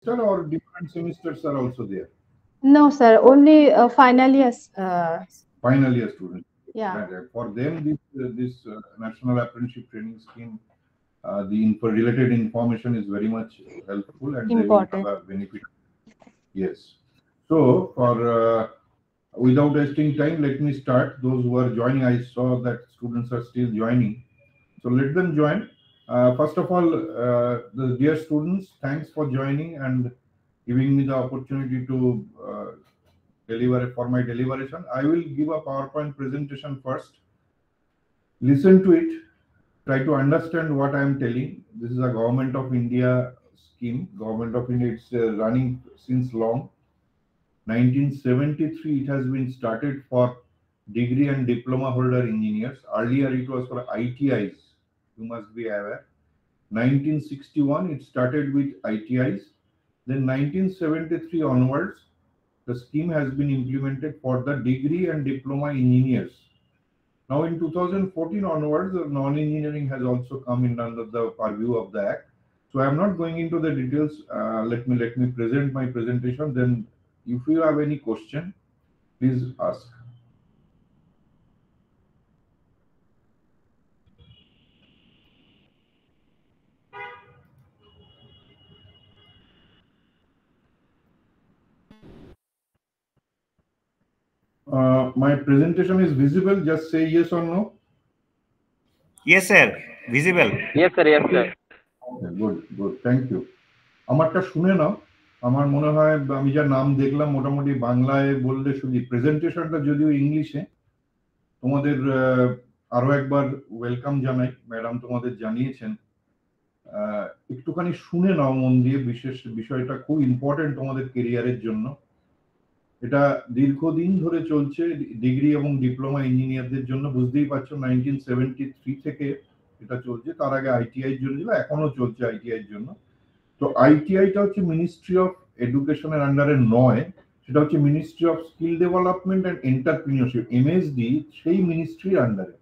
semester or different semesters are also there? No, sir. Only final years. Final year students. Yeah. Right. For them, this National Apprenticeship Training Scheme, the related information is very much helpful, and they will have Important. a benefit. Yes. So, without wasting time, let me start. Those who are joining, I saw that students are still joining. So let them join. First of all, the dear students, thanks for joining and giving me the opportunity to deliver for my deliberation. I will give a PowerPoint presentation first. Listen to it. Try to understand what I am telling. This is a Government of India scheme. Government of India, it's running since long. 1973, it has been started for degree and diploma holder engineers. Earlier, it was for ITIs. You must be aware. 1961, it started with ITIs. Then 1973 onwards, the scheme has been implemented for the degree and diploma engineers. Now in 2014 onwards, non-engineering has also come in under the purview of the Act. So I am not going into the details. Let me present my presentation. Then if you have any question, please ask. My presentation is visible. Just say yes or no. Yes, sir. Visible. Yes, sir. Yes, sir. Okay, good. Thank you. আমারটা শুনে নাও। আমার মনে হয় আমি যা নাম দেখলাম মোটামুটি বাংলায় বললে শুধু প্রেজেন্টেশনটা যদিও ইংলিশে, তোমাদের আরো একবার ওয়েলকাম জানাই। ম্যাডাম তোমাদের জানিয়েছেন, একটুখানি শুনে নাও মন দিয়ে। বিশেষ বিষয়টা খুব ইম্পর্টেন্ট তোমাদের কেরিয়ারের জন্য। এটা দীর্ঘদিন ধরে চলছে ডিগ্রি এবং ডিপ্লোমা ইঞ্জিনিয়ারদের জন্য। বুঝতেই পারছো 1973 থেকে এটা চলছে। তার আগে আইটিআই এর জন্য ছিল, এখনো চলছে আইটিআই এর জন্য। তো আইটিআইটা হচ্ছে মিনিস্ট্রি অফ এডুকেশনের আন্ডারে নয়, সেটা হচ্ছে ministry of skill development and entrepreneurship, MSD, সেই মিনিস্ট্রির আন্ডারে।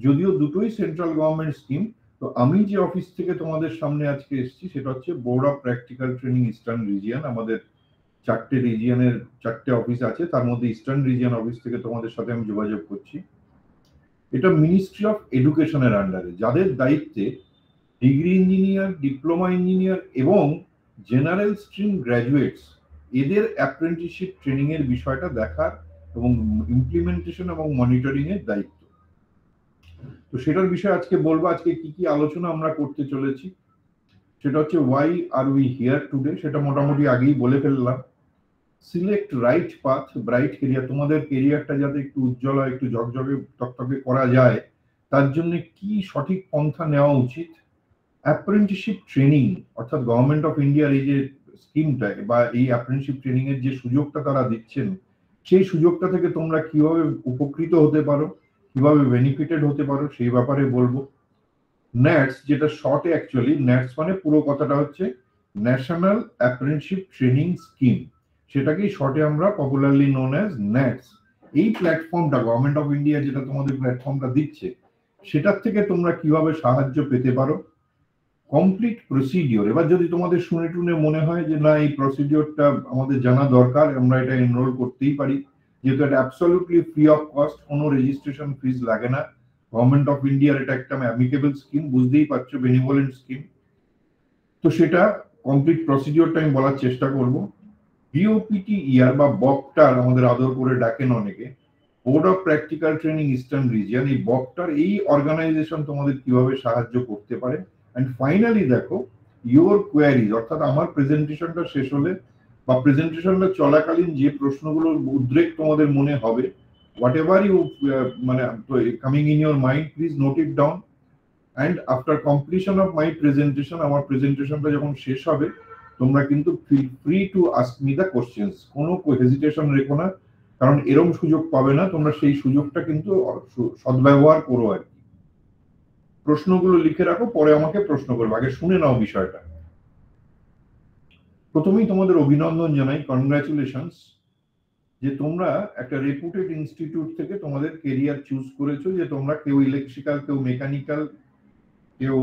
যদিও দুটোই সেন্ট্রাল গভর্নমেন্ট স্কিম। তো আমি যে অফিস থেকে তোমাদের সামনে আজকে এসেছি সেটা হচ্ছে board of practical training eastern region. আমাদের 4টে রিজিয়নের 4টে অফিস আছে, তার মধ্যে ইস্টার্ন রিজিয়ন অফিস থেকে তোমাদের সাথে আমি যোগাযোগ করছি। এটা মিনিস্ট্রি অফ এডুকেশনের আন্ডারে, যাদের দায়িত্বে ডিগ্রি ইঞ্জিনিয়ার, ডিপ্লোমা ইঞ্জিনিয়ার এবং জেনারেল স্ট্রিম গ্র্যাজুয়েটস, এদের অ্যাপ্রেন্টিসশিপ ট্রেনিং এর বিষয়টা দেখার এবং ইমপ্লিমেন্টেশন এবং মনিটরিং এর দায়িত্ব। তো সেটার বিষয়ে আজকে বলবো। আজকে কি কি আলোচনা আমরা করতে চলেছি সেটা হচ্ছে why are we here today, সেটা মোটামুটি আগেই বলে ফেললাম। Select right path, bright career, তোমাদের কেরিয়ারটা যাতে একটু উজ্জ্বল হয়, একটু ঝকঝকে তকতকে করা যায়, তার জন্য কি সঠিক পন্থা নেওয়া উচিত। অ্যাপ্রেন্টিসশিপ ট্রেনিং অর্থাৎ গভর্নমেন্ট অফ ইন্ডিয়ার এই যে স্কিমটা বা এই অ্যাপ্রেন্টিসশিপ ট্রেনিং এর যে সুযোগটা তারা দিচ্ছেন, সেই সুযোগটা থেকে তোমরা কিভাবে উপকৃত হতে পারো, কিভাবে বেনিফিটেড হতে পারো, সেই ব্যাপারে বলবো। ন্যাটস, যেটা শর্টে অ্যাকচুয়ালি ন্যাটস মানে পুরো কথাটা হচ্ছে ন্যাশনাল অ্যাপ্রেন্টিসশিপ ট্রেনিং স্কিম, সেটাকেই শর্টে আমরা পপুলারলি নোন অ্যাজ ন্যাটস। এই প্ল্যাটফর্মটা গভর্নমেন্ট অফ ইন্ডিয়া যেটা তোমাদের প্ল্যাটফর্মটা দিচ্ছে, সেটার থেকে তোমরা কিভাবে সাহায্য পেতে পারো। কমপ্লিট প্রসিডিওর, এবার যদি তোমাদের শুনে টুনে মনে হয় যে না এই প্রসিডিওরটা আমাদের জানা দরকার, আমরা এটা এনরোল করতেই পারি, যেহেতু এটা অ্যাবসলিউটলি ফ্রি অফ কস্ট, কোনো রেজিস্ট্রেশন ফিজ লাগে না। গভর্নমেন্ট অফ ইন্ডিয়ার এটা একটা অ্যামিকেবল স্কিম, বুঝতেই পারছো, বেনিভোলেন্ট স্কিম। তো সেটা কমপ্লিট প্রসিডিওরটা আমি বলার চেষ্টা করব। বিওপিটি ইয়ার বা বকটার আমাদের আদর করে ডাকেন অনেকে, board of practical training eastern region. এই বকটার এই অর্গানাইজেশন তোমাদের কিভাবে সাহায্য করতে পারে। এন্ড ফাইনালি দেখো ইউর কোয়ারিজ, অর্থাৎ আমার প্রেজেন্টেশনটা শেষ হলে বা প্রেজেন্টেশনটা চলাকালীন যে প্রশ্নগুলোর উদ্রেক তোমাদের মনে হবে, হোয়াট এভার ইউ মানে coming in your mind, please note it down. And after completion of my presentation, আমার প্রেজেন্টেশনটা যখন শেষ হবে, তোমরা কিন্তু feel free to ask me the questions. কোনো হেজিটেশন রেখো না, কারণ এরকম সুযোগ পাবে না তোমরা, সেই সুযোগটা কিন্তু সদ্ব্যবহার করো আর কি। প্রশ্নগুলো লিখে রাখো, পরে আমাকে প্রশ্ন করবে, আগে শুনে নাও বিষয়টা। প্রথমেই তোমাদের অভিনন্দন জানাই, কনগ্রাচুলেশনস, যে তোমরা একটা রেপুটেড ইনস্টিটিউট থেকে তোমাদের কেরিয়ার চুজ করেছো, যে তোমরা কেউ ইলেকট্রিক্যাল, কেউ মেকানিক্যাল, কেউ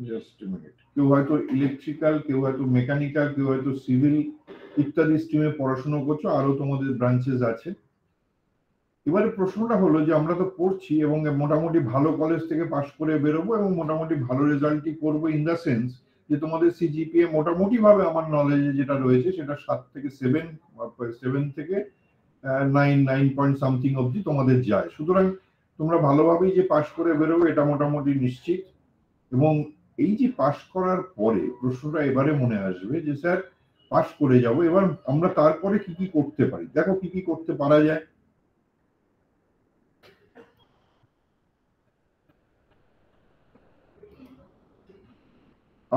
জাস্ট এ মিনিট। কেউ হয়তো ইলেকট্রিক্যাল, কেউ হয়তো মেকানিক্যাল, কেউ হয়তো সিভিল ইত্যাদি স্ট্রিমে পড়াশোনা করছো, আরো তোমাদের ব্রাঞ্চেস আছে। এবারে প্রশ্নটা হলো যে আমরা তো পড়ছি এবং মোটামুটি ভালো কলেজ থেকে পাশ করে বেরোবো এবং মোটামুটি ভালো রেজাল্টই করবো, ইন দ্য সেন্স যে তোমাদের সিজিপিএ মোটামুটি ভাবে আমার নলেজে যেটা রয়েছে সেটা 7 থেকে 7 থেকে 9 পয়েন্ট সামথিং অবধি তোমাদের যায়। সুতরাং তোমরা ভালোভাবেই যে পাশ করে বেরোবে এটা মোটামুটি নিশ্চিত। এবং এই যে পাশ করার পরে প্রশ্নটা এবারে মনে আসবে যে স্যার পাশ করে যাব, এবার আমরা তারপরে কি কি করতে পারি। দেখো কি কি করতে পারা যায়।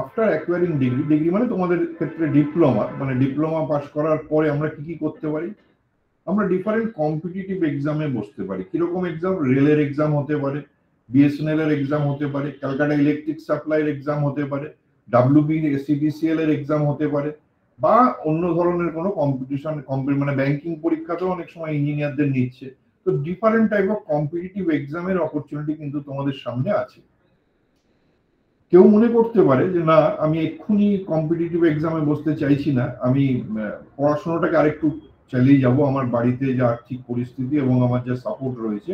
আফটার অ্যাকোয়ারিং ডিগ্রি মানে তোমাদের ক্ষেত্রে ডিপ্লোমা, মানে ডিপ্লোমা পাশ করার পরে আমরা কি কি করতে পারি। আমরা ডিফারেন্ট কম্পিটিটিভ এক্সামে বসতে পারি। কিরকম এক্সাম? রেলের এক্সাম হতে পারে, বিএসএনএল এর এক্সাম হতে পারে, ক্যালকাটা ইলেকট্রিক সাপ্লাইয়ের এক্সাম হতে পারে, WBCDCL এর এক্সাম হতে পারে, বা অন্য ধরনের কোনো কম্পিটিশন মানে ব্যাংকিং পরীক্ষাতেও অনেক সময় ইঞ্জিনিয়ারদের নিচ্ছে। তো ডিফারেন্ট টাইপ অফ কম্পিটিটিভ এক্সামের অপরচুনিটি কিন্তু তোমাদের সামনে আছে। কেউ মনে করতে পারে যে না, আমি এক্ষুনি কম্পিটিটিভ এক্সামে বসতে চাইছি না, আমি পড়াশোনাটাকে আরেকটু চালিয়ে যাব, আমার বাড়িতে যে আর্থিক পরিস্থিতি এবং আমার যে সাপোর্ট রয়েছে,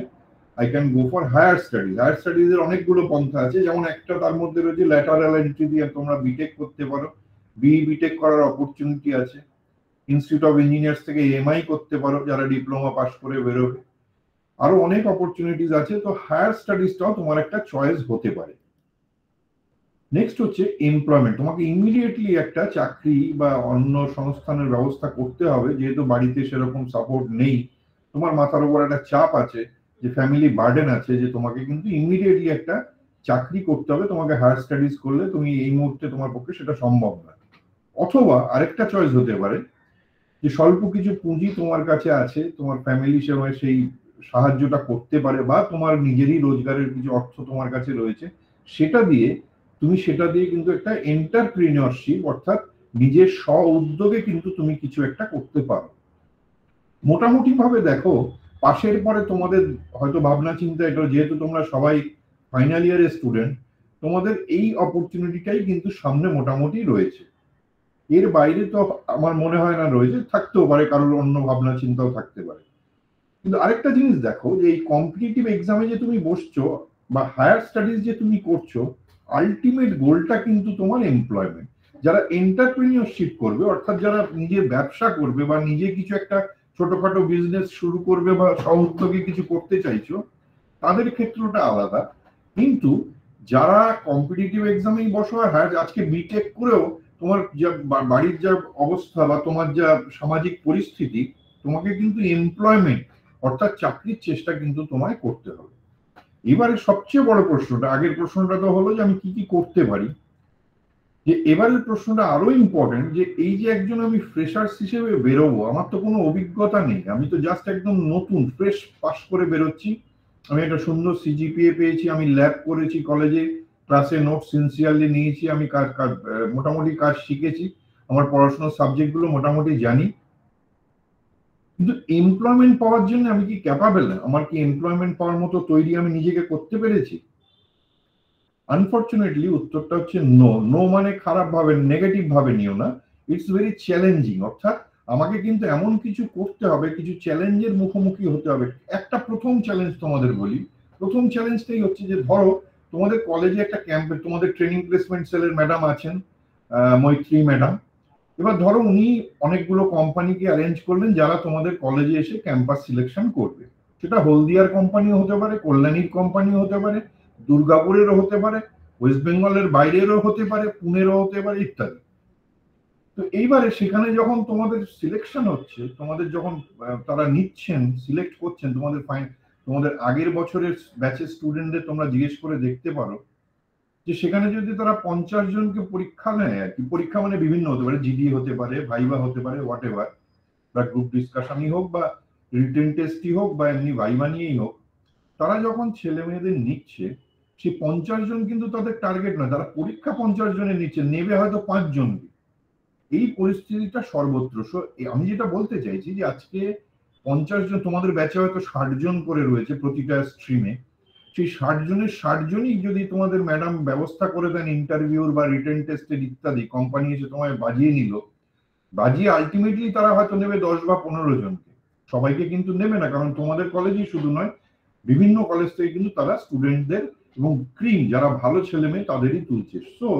I can go for higher studies. Higher studies এর অনেকগুলো পন্থা আছে, যেমন একটা তার মধ্যে রয়েছে ল্যাটারাল এন্ট্রি দিয়ে তোমরা বিটেক করতে পারো, বিটেক করার অপরচুনিটি আছে। ইনস্টিটিউট অফ ইঞ্জিনিয়ার্স থেকে এমআই করতে পারো যারা ডিপ্লোমা পাস করে বেরোবে। আরো অনেক অপরচুনিটিস আছে। তো হায়ার স্টাডিজটাও তোমার একটা চয়েস হতে পারে। নেক্সট হচ্ছে এমপ্লয়মেন্ট। তোমাকে ইমিডিয়েটলি একটা চাকরি বা অন্য সংস্থানের ব্যবস্থা করতে হবে, যেহেতু বাড়িতে সেরকম সাপোর্ট নেই, তোমার মাথার উপর একটা চাপ আছে, যে ফ্যামিলি বার্ডেন আছে, যে তোমাকে কিন্তু ইমিডিয়েটলি একটা চাকরি করতে হবে। তোমাকে হায়ার স্টাডিজ করলে তুমি এই মুহূর্তে তোমার পক্ষে সেটা সম্ভব না। অথবা আরেকটা চয়েস হতে পারে যে স্বল্প কিছু পুঁজি তোমার কাছে আছে, তোমার ফ্যামিলি সেভাবে সেই সাহায্যটা করতে পারে, বা তোমার নিজেরই রোজগারের কিছু অর্থ তোমার কাছে রয়েছে, সেটা দিয়ে কিন্তু একটা এন্টারপ্রিনিয়রশিপ অর্থাৎ নিজের স্ব উদ্যোগে কিন্তু তুমি কিছু একটা করতে পারো। মোটামুটি ভাবে দেখো, পাশের পরে তোমাদের হয়তো ভাবনা চিন্তা এটা, যেহেতু তোমরা সবাই ফাইনাল ইয়ারের স্টুডেন্ট, তোমাদের এই অপরচুনিটিটাই কিন্তু সামনে মোটামুটি রয়েছে। এর বাইরে তো আমার মনে হয় না রয়েছে, থাকতেও পারে কারোর অন্য ভাবনা চিন্তাও থাকতে পারে। কিন্তু আরেকটা জিনিস দেখো, যে এই কম্পিটিটিভ এক্সামে যে তুমি বসছো বা হায়ার স্টাডিজ যে তুমি করছো, আলটিমেট গোলটা কিন্তু তোমার এমপ্লয়মেন্ট। যারা এন্টারপ্রেনিয়রশিপ করবে, অর্থাৎ যারা নিজের ব্যবসা করবে বা নিজে কিছু একটা ছোটখাটো বিজনেস শুরু করবে বা স্ব-উদ্যোগে কিছু করতে চাইছো, তাদের ক্ষেত্রটা আলাদা। কিন্তু যারা কম্পিটিটিভ এক্সামেই বসো, হ্যাঁ আজকে বিটেক করেও তোমার যা বাড়ির যা অবস্থা বা তোমার যা সামাজিক পরিস্থিতি, তোমাকে কিন্তু এমপ্লয়মেন্ট অর্থাৎ চাকরির চেষ্টা কিন্তু তোমায় করতে হবে। এবারে সবচেয়ে বড় প্রশ্নটা, আগের প্রশ্নটা তো হলো যে আমি কি কি করতে পারি, যে এবারের প্রশ্নটা আরো ইম্পর্টেন্ট, যে এই যে একজন আমি ফ্রেশার্স হিসেবে বেরোবো, আমার তো কোনো অভিজ্ঞতা নেই, আমি তো জাস্ট একদম নতুন ফ্রেশ পাস করে বেরোচ্ছি, আমি একটা সুন্দর সিজিপিএ পেয়েছি, আমি ল্যাব করেছি কলেজে, ক্লাসে নোট সিনসিয়ারলি নিয়েছি, আমি মোটামুটি কাজ শিখেছি, আমার পড়াশোনার সাবজেক্টগুলো মোটামুটি জানি, কিন্তু এমপ্লয়মেন্ট পাওয়ার জন্য আমি কি ক্যাপাবেল? আমার কি এমপ্লয়মেন্ট পাওয়ার মতো তৈরি আমি নিজেকে করতে পেরেছি? আনফরচুনেটলি উত্তরটা হচ্ছে নো। নো মানে খারাপ ভাবে, নেগেটিভ ভাবে নিও না, ইটস ভেরি চ্যালেঞ্জিং। অর্থাৎ আমাকে কিন্তু এমন কিছু করতে হবে, কিছু চ্যালেঞ্জের মুখোমুখি হতে হবে। একটা প্রথম চ্যালেঞ্জ তোমাদের বলি, প্রথম চ্যালেঞ্জটাই হচ্ছে যে ধরো তোমাদের কলেজে একটা ক্যাম্পে, তোমাদের ট্রেনিং প্লেসমেন্ট সেলের ম্যাডাম আছেন, মৈত্রী ম্যাডাম। এবার ধরো উনি অনেকগুলো কোম্পানিকে অ্যারেঞ্জ করলেন যারা তোমাদের কলেজে এসে ক্যাম্পাস সিলেকশন করবে। সেটা হলদিয়ার কোম্পানিও হতে পারে, কল্যাণীর কোম্পানিও হতে পারে, দুর্গাপুরেরও হতে পারে, ওয়েস্ট বেঙ্গলের বাইরেরও হতে পারে, পুনেরও হতে পারে, ইত্যাদি। তো এইবারে সেখানে যখন তোমাদের সিলেকশন হচ্ছে, তোমাদের যখন তারা নিচ্ছেন, সিলেক্ট করছেন, তোমাদের আগের বছরের ব্যাচের স্টুডেন্টদের তোমরা জিজ্ঞেস করে দেখতে পারো যে সেখানে যদি তারা 50 জনকে পরীক্ষা নেয়, আর কি পরীক্ষা মানে বিভিন্ন হতে পারে, জিডি হতে পারে, ভাইভা হতে পারে, হোয়াট এভার, বা গ্রুপ ডিসকাশনই হোক বা রিটেন টেস্টই হোক বা এমনি ভাইভা নিয়েই হোক, তারা যখন ছেলে মেয়েদের নিচ্ছে, সেই 50 জন কিন্তু তাদের টার্গেট নয়, তারা পরীক্ষা 50 জনের নিচ্ছে, নেবে হয়তো 5 জনকে। এই পরিস্থিতিটা সর্বত্র। আমি যেটা বলতে চাইছি যে আজকে 50 জন, তোমাদের ব্যাচে হয়তো 60 জন করে রয়েছে প্রতিটা স্ট্রিমে, সেই 60 জনের 60 জনই যদি তোমাদের ম্যাডাম ব্যবস্থা করে দেন ইন্টারভিউর বা রিটেন টেস্টের ইত্যাদি, কোম্পানি এসে তোমায় বাজিয়ে নিল, বাজিয়ে আলটিমেটলি তারা হয়তো নেবে 10 বা 15 জনকে, সবাইকে কিন্তু নেবে না, কারণ তোমাদের কলেজই শুধু নয়, বিভিন্ন কলেজ থেকে কিন্তু তারা স্টুডেন্টদের এবং ক্রিম যারা ভালো ছেলে মেয়ে তাদেরই তুলছে। সো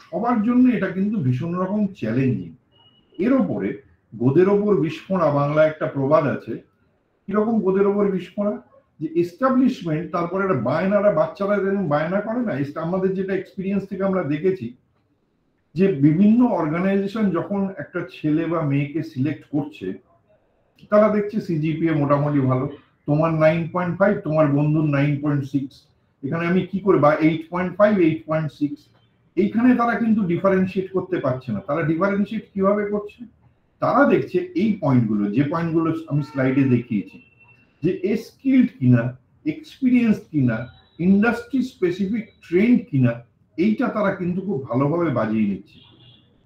সবার জন্য এটা কিন্তু ভীষণ রকম চ্যালেঞ্জিং। এর ওপরে গোদের ওপর বিস্ফোরা, বাংলা একটা প্রবাদ আছে, কিরকম গোদের ওপর বিস্ফোরা, যে এস্টাবলিশমেন্ট, তারপরে একটা বায়নারা, বাচ্চারা যেরকম বায়না করে না, আমাদের যেটা এক্সপিরিয়েন্স থেকে আমরা দেখেছি যে বিভিন্ন অর্গানাইজেশন যখন একটা ছেলে বা মেয়েকে সিলেক্ট করছে, তারা দেখছে সিজিপিএ মোটামুটি ভালো, তোমার 9.5, তোমার বন্ধুর 9.6, এখানে আমি কি করে, বা 8.5, 8.6, এইখানে তারা কিন্তু ডিফারেন্সিয়েট করতে পারছে না। তারা ডিফারেন্সিয়েট কিভাবে করছে, তারা দেখছে এই পয়েন্টগুলো, যে পয়েন্টগুলো আমি স্লাইডে দেখিয়েছি, যে স্কিলড কিনা, এক্সপিরিয়েন্স কিনা, ইন্ডাস্ট্রি স্পেসিফিক ট্রেন্ড কিনা, এইটা তারা কিন্তু খুব ভালোভাবে বাজিয়ে নিচ্ছে।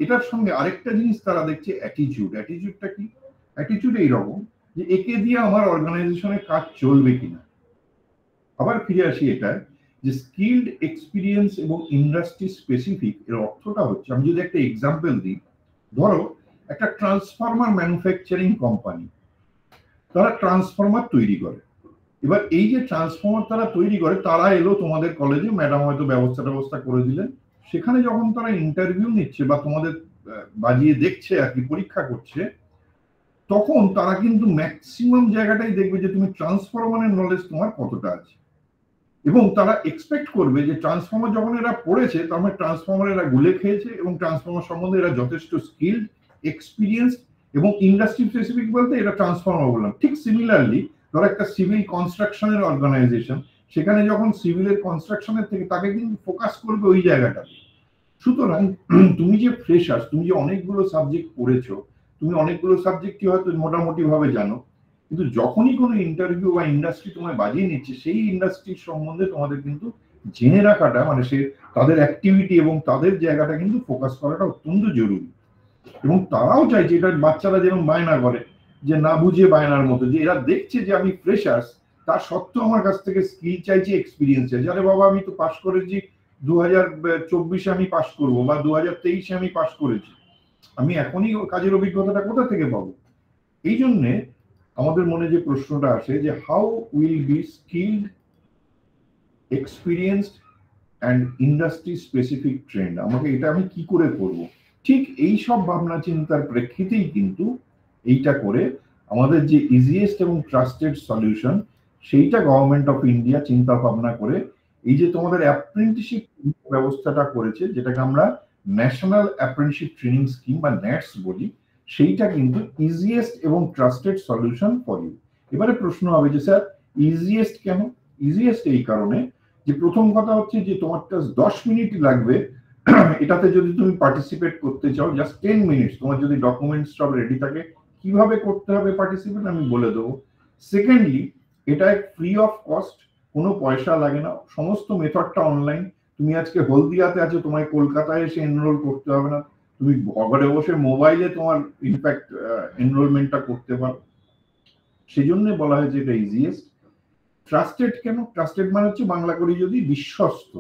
এটার সঙ্গে আরেকটা জিনিস তারা দেখছে অ্যাটিটিউড। অ্যাটিটিউডটা কি? অ্যাটিটিউড এইরকম যে একে দিয়ে আমার অর্গানাইজেশনে কাজ চলবে কিনা। আবার ফিরে আসি এটা, যে স্কিলড, এক্সপিরিয়েন্স এবং ইন্ডাস্ট্রি স্পেসিফিক, এর অর্থটা হচ্ছে, আমি যদি একটা এক্সাম্পল দিই, ধরো একটা ট্রান্সফরমার ম্যানুফ্যাকচারিং কোম্পানি, তারা ট্রান্সফরমার তৈরি করে। এবার এই যে ট্রান্সফরমার তারা তৈরি করে, তারা এলো তোমাদের কলেজে, ম্যাডাম হয়তো ব্যবস্থা করে দিলেন, সেখানে যখন তারা ইন্টারভিউ নিচ্ছে বা তোমাদের বাজিয়ে দেখছে আর কি, পরীক্ষা করছে, তখন তারা কিন্তু ম্যাক্সিমাম জায়গাটাই দেখবে যে তুমি ট্রান্সফরমারের নলেজ তোমার কতটা আছে, এবং তারা এক্সপেক্ট করবে যে ট্রান্সফরমার যখন এরা পড়েছে, তার মানে ট্রান্সফরমার এরা গুলে খেয়েছে এবং ট্রান্সফরমার সম্বন্ধে এরা যথেষ্ট স্কিলড, এক্সপিরিয়েন্স এবং ইন্ডাস্ট্রি স্পেসিফিক বলতে এটা ট্রান্সফরমার বললাম। ঠিক সিমিলারলি ধরো একটা সিভিল কনস্ট্রাকশনের অর্গানাইজেশন, সেখানে যখন সিভিলের কনস্ট্রাকশনের থেকে তাকে কিন্তু ফোকাস করবে ওই জায়গাটাতে। সুতরাং তুমি যে ফ্রেশার্স, তুমি যে অনেকগুলো সাবজেক্ট পড়েছো, তুমি অনেকগুলো সাবজেক্টই হয়তো মোটামুটি ভাবে জানো, কিন্তু যখনই কোনো ইন্টারভিউ বা ইন্ডাস্ট্রি তোমায় বাজিয়ে নিচ্ছে, সেই ইন্ডাস্ট্রির সম্বন্ধে তোমাদের কিন্তু জেনে রাখাটা, মানে সে তাদের অ্যাক্টিভিটি এবং তাদের জায়গাটা কিন্তু ফোকাস করাটা অত্যন্ত জরুরি। এবং তারাও চাইছে, এটা বাচ্চারা যেরকম বায়না করে, যে না বুঝে বায়নার মতো, যে এরা দেখছে যে আমি ফ্রেশার্স, তার সত্ত্বেও আমার কাছ থেকে স্কিল চাইছি, এক্সপিরিয়েন্স চাইছি। আরে বাবা, আমি তো পাস করেছি 2024-এ, আমি পাস করবো, বা 2023-এ আমি পাস করেছি, আমি এখনই কাজের অভিজ্ঞতাটা কোথা থেকে পাবো? এই জন্যে আমাদের মনে যে প্রশ্নটা আসে, যে how will be skilled, experienced and industry specific trend, আমাকে এটা আমি কি করে করবো? ঠিক এই সব ভাবনা চিন্তার প্রেক্ষিতেই কিন্তু এইটা করে আমাদের যে ইজিয়েস্ট এবং ট্রাস্টেড সলিউশন, সেইটা গভর্নমেন্ট অফ ইন্ডিয়া চিন্তা ভাবনা করে এই যে তোমাদের অ্যাপ্রেন্টিসশিপ ব্যবস্থাটা করেছে, যেটাকে আমরা ন্যাশনাল অ্যাপ্রেন্টিসশিপ ট্রেনিং স্কিম বা ন্যাটস বলি, সেইটা কিন্তু ইজিয়েস্ট এবং ট্রাস্টেড সলিউশন ফর ইউ। এবারে প্রশ্ন হবে যে স্যার ইজিয়েস্ট কেন? ইজিয়েস্ট এই কারণে যে প্রথম কথা হচ্ছে যে তোমার 10 মিনিট লাগবে এটাতে যদি তুমি পার্টিসিপেট করতে চাও, জাস্ট 10 মিনিটস, তোমার যদি ডকুমেন্টস সব রেডি থাকে, কিভাবে করতে হবে পার্টিসিপেট আমি বলে দেবো। সেকেন্ডলি, এটা ফ্রি অফ কস্ট, কোনো পয়সা লাগে না, সমস্ত মেথডটা অনলাইন। তুমি আজকে হলদিয়াতে আছো, তোমায় কলকাতায় এসে এনরোল করতে হবে না, তুমি ঘরে বসে মোবাইলে তোমার ইনফ্যাক্ট এনরোলমেন্টটা করতে পারো। সেই জন্য বলা হয়েছে এটা ইজিয়েস্ট। ট্রাস্টেড কেন? ট্রাস্টেড মানে হচ্ছে বাংলা করি যদি বিশ্বস্ত।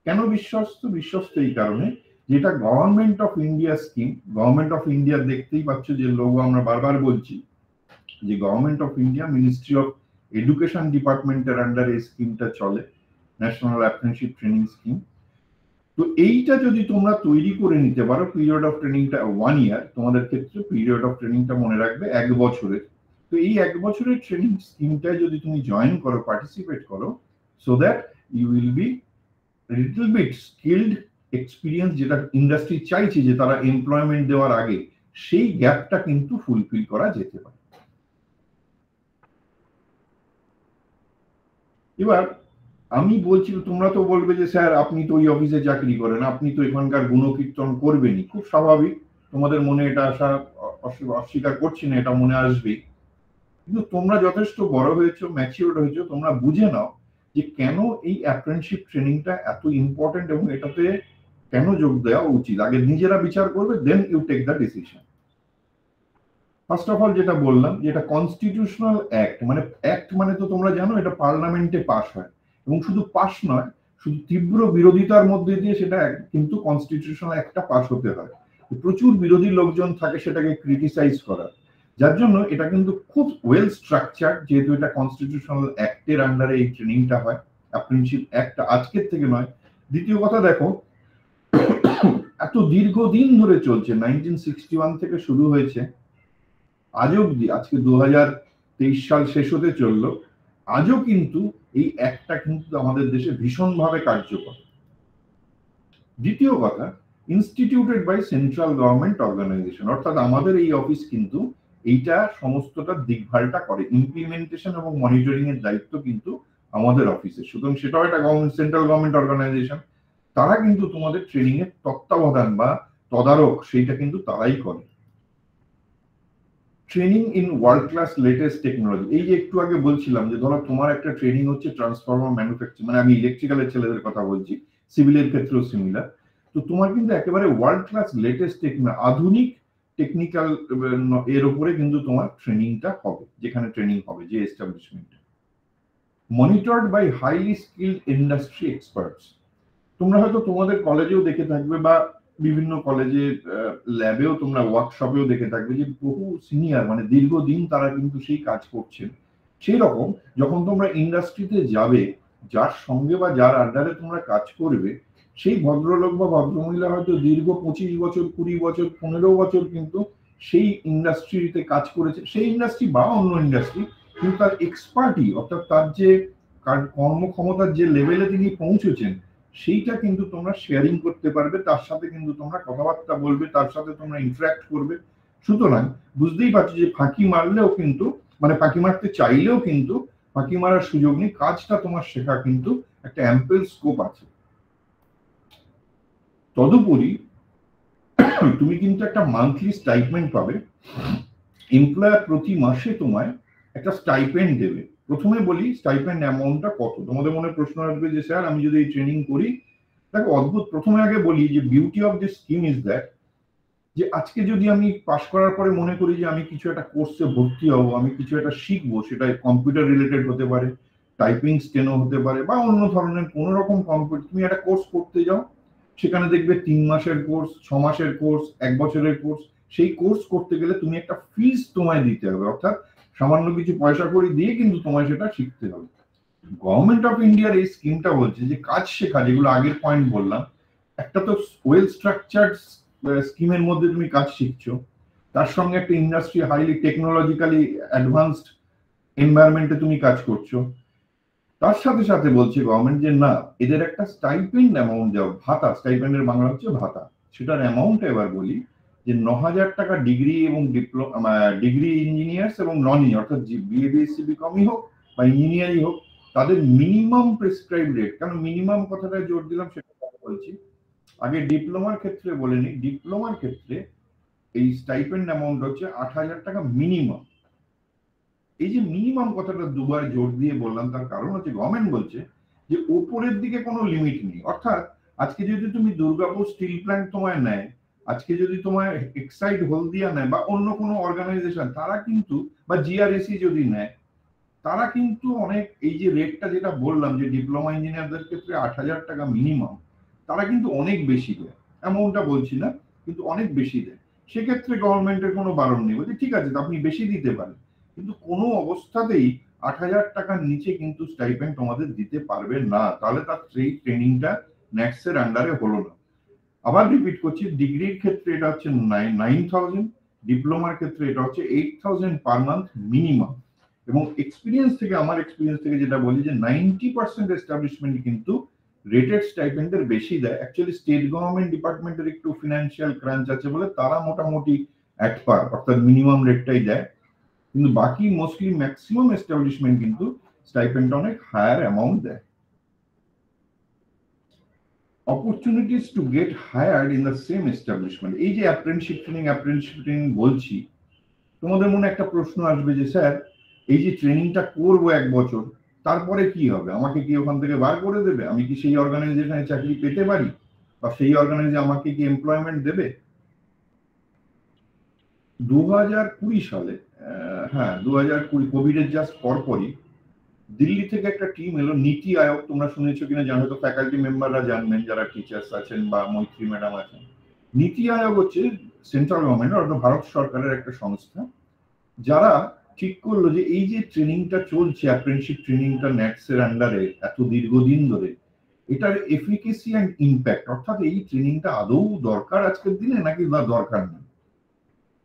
কেন বিশ্বস্ত? বিশ্বস্ত এই কারণে, যেটা government of India scheme. Government of India দেখতেই পাচ্ছ যে লোগো আমরা বারবার বলছি, যে government of India, ministry of education ডিপার্টমেন্টের আন্ডারে এই স্কিমটা চলে, ন্যাশনাল অ্যাপ্রেন্টিসশিপ ট্রেনিং স্কিম। তো এইটা যদি তোমরা তৈরি করে নিতে পারো, পিরিয়ড অফ ট্রেনিংটা 1 ইয়ার, তোমাদের ক্ষেত্রে পিরিয়ড অফ ট্রেনিংটা মনে রাখবে 1 বছরের। তো এই 1 বছরের ট্রেনিং স্কিমটায় যদি তুমি জয়েন করো, পার্টিসিপেট করো, so that you will be little bit skilled, experience, যেটা ইন্ডাস্ট্রি চাইছে যে তারা এমপ্লয়মেন্ট দেওয়ার আগে, সেই গ্যাপটা কিন্তু ফুলফিল করা যেতে পারে। এবার আমি বলছি, তোমরা তো বলবে যে স্যার আপনি তো ওই অফিসে চাকরি করেন, আপনি তো এখানকার গুণকীর্তন করবেনই, খুব স্বাভাবিক, তোমাদের মনে এটা আসা, অস্বীকার করছি না, এটা মনে আসবেই। কিন্তু তোমরা যথেষ্ট বড় হয়েছো, ম্যাচিউরড হয়েছো, তোমরা বুঝে নাও যে কেন এই অ্যাপ্রেন্টিসশিপ ট্রেনিংটা এত ইম্পর্টেন্ট এবং এটাতে কেন যোগ দেওয়া উচিত। আগে নিজেরা বিচার করবে, then you take the decision. First of all যেটা বললাম, যেটা কনস্টিটিউশনাল অ্যাক্ট, মানে অ্যাক্ট মানে তো তোমরা জানো এটা পার্লামেন্টে পাস হয়, এবং শুধু পাস নয়, শুধু তীব্র বিরোধিতার মধ্যে দিয়ে সেটা কিন্তু কনস্টিটিউশনাল অ্যাক্টটা পাস হতে হয়। প্রচুর বিরোধী লোকজন থাকে সেটাকে ক্রিটিসাইজ করার, যার জন্য এটা কিন্তু খুব ওয়েল স্ট্রাকচার, যেহেতু এটা কনস্টিটিউশনাল অ্যাক্টের আন্ডারে এই ট্রেনিংটা হয়, অ্যাপ্রেন্টিসশিপ অ্যাক্ট আজকের থেকে নয়। দ্বিতীয় কথা দেখো, এত দীর্ঘদিন ধরে চলছে, 1961 থেকে শুরু হয়েছে আজ অব্দি, আজকে 2023 সাল শেষ হতে চললো, আজও কিন্তু এই একটা কিন্তু আমাদের দেশে ভীষণভাবে কার্যকর। দ্বিতীয় কথা, instituted by central government organisation, অর্থাৎ আমাদের এই অফিস কিন্তু এইটা সমস্তটা দিকভালটা করে, ইমপ্লিমেন্টেশন এবং মনিটরিং এর দায়িত্ব কিন্তু আমাদের অফিসে। সুতরাং সেটাও একটা গভর্নমেন্ট, সেন্ট্রাল গভর্নমেন্ট অর্গানাইজেশন, তারা কিন্তু তোমাদের ট্রেনিং এর তত্ত্বাবধান বা তদারক সেইটা কিন্তু তারাই করে। Training in world class latest technology, এই যে একটু আগে বলছিলাম যে ধরো তোমার একটা ট্রেনিং হচ্ছে ট্রান্সফরমার ম্যানুফ্যাকচারিং, মানে আমি ইলেকট্রিক্যালের ছেলেদের কথা বলছি, সিভিলের ক্ষেত্রেও সিমিলার। তো তোমার কিন্তু একেবারে ওয়ার্ল্ড ক্লাস লেটেস্ট টেকনোলজি, আধুনিক টেকনিক্যাল এর উপরে কিন্তু তোমার ট্রেনিংটা হবে, যেখানে ট্রেনিং হবে যে এস্টাবলিশমেন্টে। Monitored by highly skilled industry experts, তোমরা হয়তো তোমাদের কলেজেও দেখে থাকবে বা বিভিন্ন কলেজে ল্যাবেও তোমরা ওয়ার্কশপেও দেখে থাকবে যে বহু সিনিয়র, মানে দীর্ঘদিন তারা কিন্তু সেই কাজ করছেন। সেই রকম যখন তোমরা ইন্ডাস্ট্রিতে যাবে, যার সঙ্গে বা যার আন্ডারে তোমরা কাজ করবে, সেই ভদ্রলোক বা ভদ্রমহিলা হয়তো দীর্ঘ 25 বছর, 20 বছর, 15 বছর কিন্তু সেই ইন্ডাস্ট্রিতে কাজ করেছে, সেই ইন্ডাস্ট্রি বা অন্য ইন্ডাস্ট্রি, কিন্তু তার এক্সপার্টি, অর্থাৎ তার যে কর্মক্ষমতার যে লেভেলে তিনি পৌঁছেছেন, সেইটা কিন্তু তোমরা শেয়ারিং করতে পারবে, তার সাথে কিন্তু তোমরা কথাবার্তা বলবে, তার সাথে তোমরা ইন্টারঅ্যাক্ট করবে। সুতরাং বুঝতেই পারছি যে ফাঁকি মারলেও কিন্তু, মানে ফাঁকি মারতে চাইলেও কিন্তু ফাঁকি মারার সুযোগ নেই, কাজটা তোমার শেখা কিন্তু একটা অ্যাম্পল স্কোপ আছে। তদুপরি তুমি কিন্তু একটা মান্থলি স্টাইপেন্ড পাবে, এমপ্লয়ার প্রতি মাসে তোমায় একটা স্টাইপেন্ড দেবে। প্রথমে বলি স্টাইপেন্ড অ্যামাউন্টটা কত, তোমাদের মনে প্রশ্ন আসবে যে স্যার আমি যদি এই ট্রেনিং করি, দেখো অদ্ভুত, প্রথমে আগে বলি যে beauty of this scheme is that, যে আজকে যদি আমি পাস করার পরে মনে করি যে আমি কিছু একটা কোর্সে ভর্তি হব, আমি কিছু একটা শিখবো, সেটা কম্পিউটার রিলেটেড হতে পারে, টাইপিং স্টেনো হতে পারে, বা অন্য ধরনের কোনো রকম কম্পিউটার, তুমি একটা কোর্স করতে যাও, সেখানে দেখবে 3 মাসের কোর্স, 6 মাসের কোর্স, 1 বছরের কোর্স। সেই কোর্স করতে গেলে তুমি একটা ফিস তোমায় দিতে হবে, অর্থাৎ সামান্য কিছু পয়সা করে দিয়ে কিন্তু তোমায় সেটা শিখতে হবে। গভর্নমেন্ট অফ ইন্ডিয়ার এই স্কিমটা বলছে যে কাজ শেখা, যেগুলো আগের পয়েন্ট বললাম, একটা তো ওয়েল স্ট্রাকচার্ড স্কিমের মধ্যে তুমি কাজ শিখছো, তার সঙ্গে একটা ইন্ডাস্ট্রি হাইলি টেকনোলজিক্যালি অ্যাডভান্সড এনভায়রনমেন্টে তুমি কাজ করছো, তার সাথে সাথে বলছে গভর্নমেন্ট যে না, এদের একটা স্টাইপেন্ড অ্যামাউন্ট দেওয়া, ভাতা, স্টাইপেন্ডের বাংলা হচ্ছে ভাতা, সেটার অ্যামাউন্ট এবার বলি যে 9,000 টাকা ডিগ্রি এবং ডিপ্লোমা, ডিগ্রি ইঞ্জিনিয়ার্স এবং নন, অর্থাৎ বিএ বিএসসি বিকমই হোক বা ইঞ্জিনিয়ারই হোক, তাদের মিনিমাম প্রেসক্রাইব রেট, কেন মিনিমাম কথাটা জোর দিলাম সেটা বলছি, আগে ডিপ্লোমার ক্ষেত্রে বলে নি, ডিপ্লোমার ক্ষেত্রে এই স্টাইপেন্ড অ্যামাউন্ট হচ্ছে 8,000 টাকা মিনিমাম। এই যে মিনিমাম কথাটা দুবার জোর দিয়ে বললাম, তার কারণ হচ্ছে গভর্নমেন্ট বলছে যে উপরের দিকে কোনো লিমিট নেই, অর্থাৎ আজকে যদি তুমি দুর্গাপুর স্টিল প্ল্যান্ট তোমায় নেয়, আজকে যদি তোমায় এক্সাইড হলদিয়া নেয় বা অন্য কোনো অর্গানাইজেশন, তারা কিন্তু, বা জিআরএসি যদি নেয়, তারা কিন্তু অনেক, এই যে রেটটা যেটা বললাম যে ডিপ্লোমা ইঞ্জিনিয়ারদের ক্ষেত্রে 8,000 টাকা মিনিমাম, তারা কিন্তু অনেক বেশি দেয়, এমনটা বলছি না, কিন্তু অনেক বেশি দেয়। সেক্ষেত্রে গভর্নমেন্টের কোনো বারণ নেই, বলছে ঠিক আছে আপনি বেশি দিতে পারেন, কিন্তু কোনো অবস্থাতেই 8,000 টাকার নিচে কিন্তু স্টাইপেন্ড তোমাদের দিতে পারবে না, তাহলে তার সেই ট্রেনিংটা ন্যাক্সের আন্ডারে হলো না। আবার রিপিট করছি, ডিগ্রির ক্ষেত্রে এটা হচ্ছে 9,000, ডিপ্লোমার ক্ষেত্রে এটা হচ্ছে 8,000 পার মান্থ মিনিমাম। এবং এক্সপিরিয়েন্স থেকে, আমার এক্সপিরিয়েন্স থেকে যেটা বলি যে 90% এস্টাবলিশমেন্ট কিন্তু রেটেড স্টাইপেন্ডের বেশি দেয়। অ্যাকচুয়ালি স্টেট গভর্নমেন্ট ডিপার্টমেন্টের একটু ফিনান্সিয়াল ক্রাঞ্চ আছে বলে তারা মোটামুটি অ্যাট পার, অর্থাৎ মিনিমাম রেটটাই দেয়, কিন্তু বাকি মোস্টলি ম্যাক্সিমাম এস্টাবলিশমেন্ট কিন্তু স্টাইপেন্ড অনেক হায়ার অ্যামাউন্ট দেয়। Opportunities to get hired in the same establishment, এই যে অ্যাপ্রেন্টিসশিপ ট্রেনিং বলছি, তোমাদের মনে একটা প্রশ্ন আসবে যে স্যার এই যে ট্রেনিংটা করবো 1 বছর, তারপরে কি হবে, আমাকে কি ওখান থেকে বার করে দেবে, আমি কি সেই অর্গানাইজেশনে চাকরি পেতে পারি, বা সেই অর্গানাইজেশন আমাকে কি এমপ্লয়মেন্ট দেবে? 2020 সালে, হ্যাঁ 2020 কোভিডের জাস্ট পরপরই দিল্লি থেকে একটা টিম এলো, নীতি আয়োগ, তোমরা শুনেছো কিনা জানো, তো ফ্যাকাল্টি মেম্বাররা জানবেন যারা টিচার্স আছেন বা মৈত্রী ম্যাডাম আছেন। নীতি আয়োগ হচ্ছে সেন্ট্রাল গভর্নমেন্ট অর্থাৎ ভারত সরকারের একটা সংস্থা, যারা ঠিক করলো যে এই যে ট্রেনিংটা চলছে, অ্যাপ্রেন্টিসশিপ ট্রেনিংটা ন্যাটস এর আন্ডারে এত দীর্ঘদিন ধরে, এটার এফিকেসি অ্যান্ড ইম্প্যাক্ট, অর্থাৎ এই ট্রেনিংটা আদৌ দরকার আজকের দিনে নাকি বা দরকার নেই।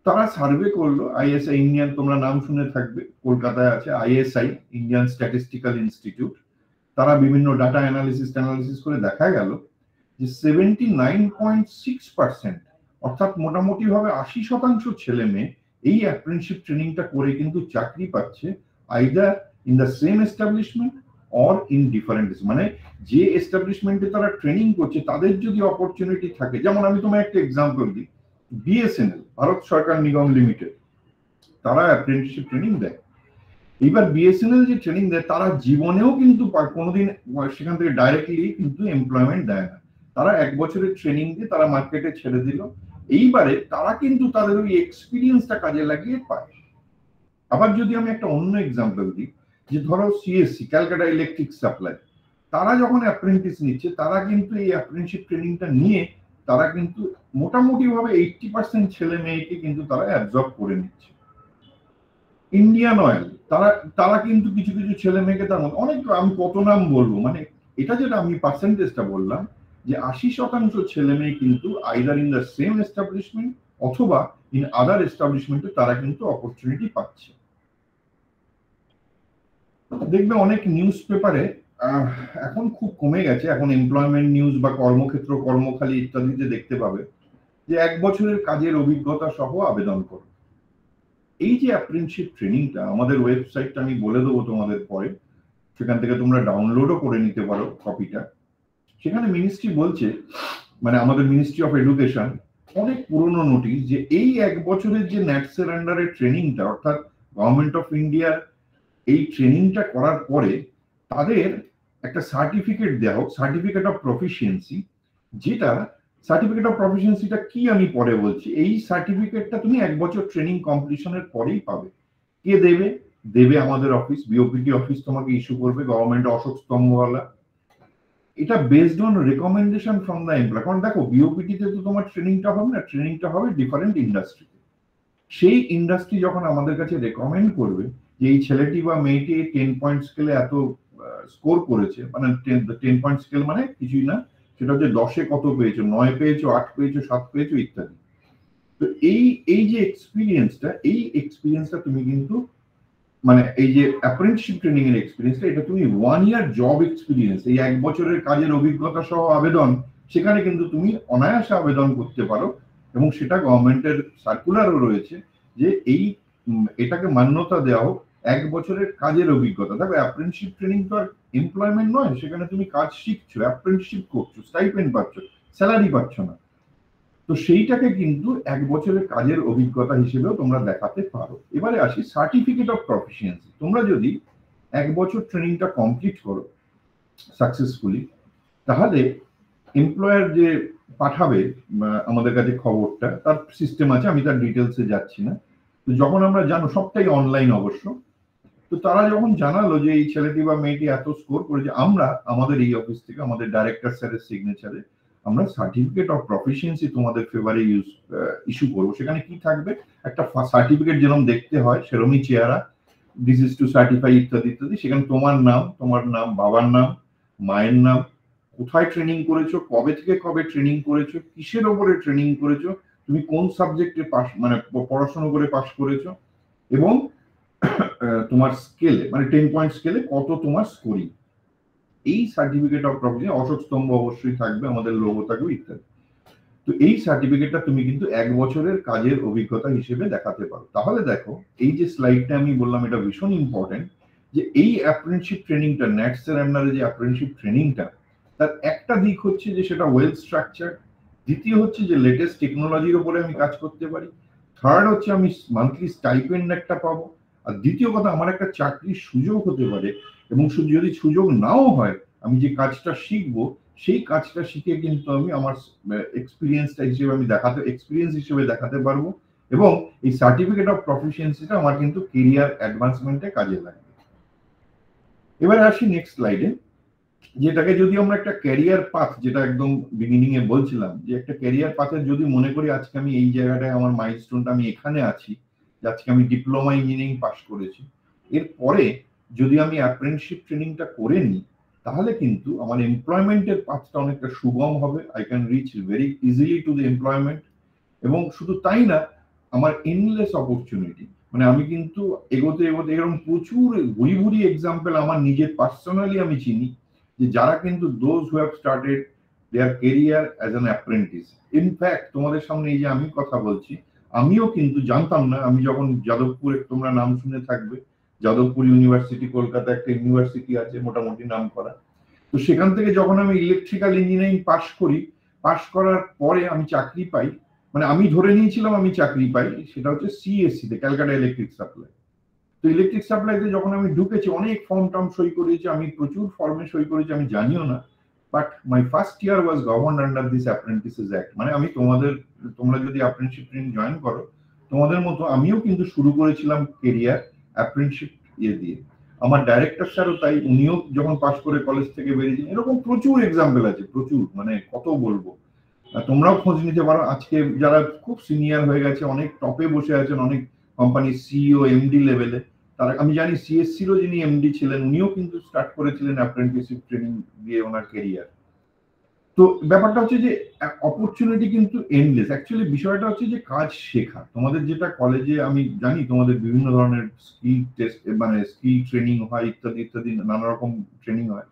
তারা সার্ভে করলো, আইএসআই ইন্ডিয়ান, তোমরা নাম শুনে থাকবে, কলকাতায় আছে আইএসআই, ইন্ডিয়ান স্ট্যাটিস্টিক্যাল ইনস্টিটিউট। তারা বিভিন্ন ডাটা অ্যানালিসিস করে দেখা গেল যে 79.6%, অর্থাৎ মোটামুটি ভাবে 80% ছেলে মেয়ে এই অ্যাপ্রেন্টিসশিপ ট্রেনিংটা করে কিন্তু চাকরি পাচ্ছে, either in the same establishment or in different, মানে যে এস্টাবলিশমেন্টে তারা ট্রেনিং করছে তাদের যদি অপরচুনিটি থাকে, যেমন আমি তোমায় একটা এক্সাম্পল দিই, বিএসএনএল, ভারত সরকার নিগম লিমিটেড, তারা অ্যাপ্রেন্টিসশিপ ট্রেনিং দেয়। এবার বিএসএনএল যে ট্রেনিং দেয়, তারা জীবনেও কিন্তু কোনোদিন সেখান থেকে ডাইরেক্টলি কিন্তু এমপ্লয়মেন্ট দেয় না, তারা 1 বছরের ট্রেনিং দিয়ে তারা মার্কেটে ছেড়ে দিল। এইবারে তারা কিন্তু তাদের ওই এক্সপিরিয়েন্সটা কাজে লাগিয়ে পায়। আবার যদি আমি একটা অন্য এক্সাম্পল দিই, যে ধরো সিএসসি, ক্যালকাটা ইলেকট্রিক সাপ্লাই, তারা যখন অ্যাপ্রেন্টিস নিচ্ছে, তারা কিন্তু এই অ্যাপ্রেন্টিসশিপ ট্রেনিংটা নিয়ে তারা কিন্তু মোটামুটি ভাবে 80% ছেলে মেয়েকে কিন্তু তারা অ্যাবজর্ব করে নিচ্ছে। ইন্ডিয়ান অয়েল, তারা কিন্তু কিছু কিছু ছেলে মেয়েকে, তার মধ্যে অনেক, আমি কত নাম বলবো, মানে এটা যেটা আমি পার্সেন্টেজটা বললাম, যে 80% ছেলে মেয়ে কিন্তু either in the same establishment অথবা ইন আদার এস্টাবলিশমেন্টে তারা কিন্তু অপরচুনিটি পাচ্ছে। দেখবে অনেক নিউজ পেপারে এখন খুব কমে গেছে, এখন এমপ্লয়মেন্ট নিউজ বা কর্মক্ষেত্র, কর্মখালী ইত্যাদিতে দেখতে পাবে যে 1 বছরের কাজের অভিজ্ঞতা সহ আবেদন করো। এই যে অ্যাপ্রেন্টিসশিপ ট্রেনিংটা, আমাদের ওয়েবসাইটটা আমি বলে দেবো তোমাদের পরে, সেখান থেকে তোমরা ডাউনলোডও করে নিতে পারো কপিটা। সেখানে মিনিস্ট্রি বলছে, মানে আমাদের মিনিস্ট্রি অফ এডুকেশন, অনেক পুরনো নোটিশ, যে এই 1 বছরের যে ন্যাটস এর আন্ডারে ট্রেনিংটা, অর্থাৎ গভর্নমেন্ট অফ ইন্ডিয়ার এই ট্রেনিংটা করার পরে তাদের একটা সার্টিফিকেট দেওয়া হোক, সার্টিফিকেট অফ প্রফিসিয়েন্সি। যেটা সার্টিফিকেট অফ প্রফিসিয়েন্সিটা কি আমি পরে বলছি, এই সার্টিফিকেটটা তুমি 1 বছর ট্রেনিং কমপ্লিশনের পরেই পাবে। কে দেবে? দেবে আমাদের অফিস, বিওপিটি অফিস তোমাকে ইস্যু করবে, গভর্নমেন্ট অশোক স্তম্ভওয়ালা। এটা based on recommendation from the employ. কারণ দেখো, বিওপিটি তে তো তোমার ট্রেনিংটা হবে না, ট্রেনিংটা হবে ডিফারেন্ট ইন্ডাস্ট্রিতে। সেই ইন্ডাস্ট্রি যখন আমাদের কাছে রেকমেন্ড করবে যে এই ছেলেটি বা মেয়েটি 10 পয়েন্ট স্কেলে এত স্কোর করেছে, মানে 10 পয়েন্ট স্কেল মানে কিছুই না, সেটা হচ্ছে 10-এ কত পেয়েছো, 9 পেয়েছো, 8 পেয়েছো, 7 পেয়েছো ইত্যাদি। তো এই যে এক্সপিরিয়েন্সটা, এই এক্সপিরিয়েন্সটা তুমি কিন্তু, মানে এই যে অ্যাপ্রেন্টিসশিপ ট্রেনিং এর এক্সপিরিয়েন্সটা, এটা তুমি 1 ইয়ার জব এক্সপিরিয়েন্স, এই 1 বছরের কাজের অভিজ্ঞতা সহ আবেদন, সেখানে কিন্তু তুমি অনায়াসে আবেদন করতে পারো। এবং সেটা গভর্নমেন্টের সার্কুলারও রয়েছে যে এটাকে মান্যতা দেওয়া হোক 1 বছরের কাজের অভিজ্ঞতা। দেখো, অ্যাপ্রেন্টিসশিপ ট্রেনিং তো আর এমপ্লয়মেন্ট নয়, সেখানে তুমি কাজ শিখছো, অ্যাপ্রেন্টিসশিপ করছো, স্টাইপেন্ড পাচ্ছ, স্যালারি পাচ্ছ না। তো সেইটাকে কিন্তু 1 বছরের কাজের অভিজ্ঞতা হিসেবেও তোমরা দেখাতে পারো। এবারে আসি সার্টিফিকেট অফ প্রফিসিয়েন্সি। তোমরা যদি 1 বছর ট্রেনিংটা কমপ্লিট করো সাকসেসফুলি, তাহলে এমপ্লয়ার যে পাঠাবে আমাদের কাছে খবরটা, তার সিস্টেম আছে, আমি তার ডিটেলসে যাচ্ছি না। তো যখন আমরা জানো, সবটাই অনলাইন অবশ্য, তো তারা যখন জানালো যে এই ছেলেটি বা মেয়েটি এত স্কোর করেছে, আমরা আমাদের এই অফিস থেকে, আমাদের ডাইরেক্টর স্যারের সিগনেচারে আমরা সার্টিফিকেট অফ প্রফিসিয়েন্সি তোমাদের ফেভারে ইস্যু করবো। সেখানে কি থাকবে? একটা সার্টিফিকেট যেরকম দেখতে হয় সেরকমই চেহারা, দিস ইজ টু সার্টিফাই ইত্যাদি ইত্যাদি। সেখানে তোমার নাম, বাবার নাম, মায়ের নাম, কোথায় ট্রেনিং করেছো, কবে থেকে কবে ট্রেনিং করেছো, কিসের ওপরে ট্রেনিং করেছো, তুমি কোন সাবজেক্টে পাস, মানে পড়াশোনা করে পাস করেছো, এবং তোমার স্কেলে, মানে 10 পয়েন্ট স্কেলে কত তোমার স্কোরিং। এই সার্টিফিকেট অফ প্রফিসিয়েন্সি, অশোক স্তম্ভ অবশ্যই থাকবে, আমাদের লোগো থাকবে ইত্যাদি। তো এই সার্টিফিকেটটা তুমি কিন্তু 1 বছরের কাজের অভিজ্ঞতা হিসেবে দেখাতে পারো। তাহলে দেখো, এই যে স্লাইডটা আমি বললাম, এটা ভীষণ ইম্পর্টেন্ট, যে এই অ্যাপ্রেন্টিসশিপ ট্রেনিংটা, ন্যাটস এর আন্ডারে যে অ্যাপ্রেন্টিসশিপ ট্রেনিংটা, তার একটা দিক হচ্ছে যে সেটা ওয়েল স্ট্রাকচার, দ্বিতীয় হচ্ছে যে লেটেস্ট টেকনোলজির উপরে আমি কাজ করতে পারি, থার্ড হচ্ছে আমি মান্থলি স্টাইপেন্ড একটা পাবো, আর দ্বিতীয় কথা, আমার একটা চাকরির সুযোগ হতে পারে। এবং যদি সুযোগ নাও হয়, আমি যে কাজটা শিখবো, সেই কাজটা শিখে কিন্তু আমি আমার এক্সপিরিয়েন্স হিসেবে দেখাতে পারবো এবং এই সার্টিফিকেট অফ প্রফিসিয়েন্সিটা আমার কিন্তু কেরিয়ার অ্যাডভান্সমেন্টে কাজে লাগবে। এবার আসি নেক্সট স্লাইডে, যেটাকে যদি আমরা একটা ক্যারিয়ার পাথ, যেটা একদম বিগিনিং এ বলছিলাম, যে একটা ক্যারিয়ার পাথের যদি মনে করি আজকে আমি এই জায়গাটায় আমার মাইলস্টোনটা আমি এখানে আছি, যে আজকে আমি ডিপ্লোমা ইঞ্জিনিয়ারিং পাস করেছি, এরপরে যদি আমি অ্যাপ্রেন্টিসশিপ ট্রেনিংটা করে নিই, তাহলে কিন্তু আমার এমপ্লয়মেন্টের পাথটা অনেকটা সুগম হবে। I can reach very easily to the employment. এবং শুধু তাই না, আমার এন্ডলেস অপরচুনিটি, মানে আমি কিন্তু এগোতে এগোতে এরকম প্রচুর ভুরি ভুরি এক্সাম্পল আমার নিজের পার্সোনালি আমি চিনি, যে যারা কিন্তু those who have started their career as an apprentice. In fact তোমাদের সামনে এই যে আমি কথা বলছি, আমিও কিন্তু জানতাম না। আমি যখন যাদবপুরে, তোমরা নাম শুনে থাকবে, যাদবপুর ইউনিভার্সিটি, কলকাতা একটা ইউনিভার্সিটি আছে মোটামুটি নাম করা, তো সেখান থেকে যখন আমি ইলেকট্রিক্যাল ইঞ্জিনিয়ারিং পাশ করি, পাশ করার পরে আমি চাকরি পাই, মানে আমি ধরে নিয়েছিলাম আমি চাকরি পাই, সেটা হচ্ছে সিএসসি তে, ক্যালকাটা ইলেকট্রিক সাপ্লাই। তো ইলেকট্রিক সাপ্লাইতে যখন আমি ঢুকেছি, অনেক ফর্ম টর্ম সই করেছি, আমি প্রচুর ফর্মে সই করেছি, আমি জানিও না। But my first year was governed under this apprentices act. মানে আমি তোমরা যদি অ্যাপ্রেন্টিসশিপ ট্রেনিং জয়েন করো, তোমাদের মতো আমিও কিন্তু শুরু করেছিলাম কেরিয়ার অ্যাপ্রেন্টিসশিপ দিয়ে। আমার ডাইরেক্টর স্যারও তাই, উনিও যখন পাশ করে কলেজ থেকে বেরিয়েছেন। এরকম প্রচুর এক্সাম্পল আছে, প্রচুর, মানে কত বলবো। তোমরাও খোঁজ নিতে পারো, আজকে যারা খুব সিনিয়র হয়ে গেছে, অনেক টপে বসে আছেন, অনেক কোম্পানির সিইও এমডি লেভেলে, তারা, আমি জানি সিএসসিরও যিনি এমডি ছিলেন, উনিও কিন্তু স্টার্ট করেছিলেন অ্যাপ্রেন্টিসশিপ ট্রেনিং দিয়ে ওনার কেরিয়ার। তো ব্যাপারটা হচ্ছে যে অপরচুনিটি কিন্তু এন্ডলেস। অ্যাকচুয়ালি বিষয়টা হচ্ছে যে কাজ শেখা। তোমাদের যেটা কলেজে আমি জানি তোমাদের বিভিন্ন ধরনের স্কিল টেস্ট, মানে স্কিল ট্রেনিং হয়, ইত্যাদি ইত্যাদি নানা রকম ট্রেনিং হয়।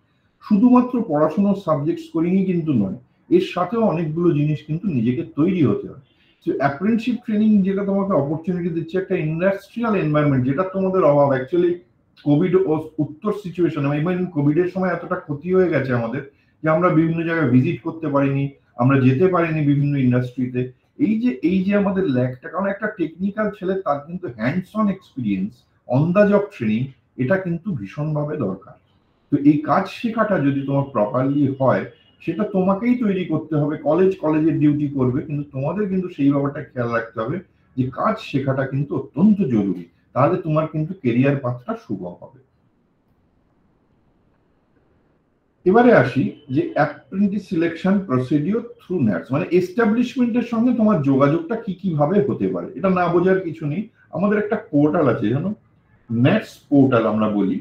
শুধুমাত্র পড়াশোনার সাবজেক্ট স্কোরিংই কিন্তু নয়, এর সাথেও অনেকগুলো জিনিস কিন্তু নিজেকে তৈরি হতে হয়। অ্যাপ্রেন্টিসশিপ ট্রেনিং যেটা তোমাকে অপরচুনিটি দিচ্ছে একটা ইন্ডাস্ট্রিয়াল এনভায়রনমেন্ট, যেটা তোমাদের অভাব। অ্যাকচুয়ালি কোভিড ও উত্তর সিচুয়েশন, ইভেন কোভিডের সময় এতটা ক্ষতি হয়ে গেছে আমাদের যে আমরা বিভিন্ন জায়গায় ভিজিট করতে পারিনি, আমরা যেতে পারিনি বিভিন্ন ইন্ডাস্ট্রিতে। এই যে আমাদের ল্যাকটা, কারণ একটা টেকনিক্যাল ছেলে তার কিন্তু hands on experience, on the job training, এটা কিন্তু ভীষণভাবে দরকার। তো এই কাজ শেখাটা যদি তোমার প্রপারলি হয়, সেটা তোমাকেই তৈরি করতে হবে। কলেজের ডিউটি করবে, কিন্তু তোমাদের কিন্তু সেই ব্যাপারটা খেয়াল রাখতে হবে যে কাজ শেখাটা কিন্তু অত্যন্ত জরুরি। তাহলে তোমার কিন্তু কেরিয়ার পাথটা সুগম হবে। এবারে আসি যে apprentice selection procedure through NATS, মানে এস্টাবলিশমেন্টের সঙ্গে তোমার যোগাযোগটা কি কি ভাবে হতে পারে। এটা না বোঝার কিছু নেই। আমাদের একটা পোর্টাল আছে, জানো, ন্যাটস পোর্টাল আমরা বলি।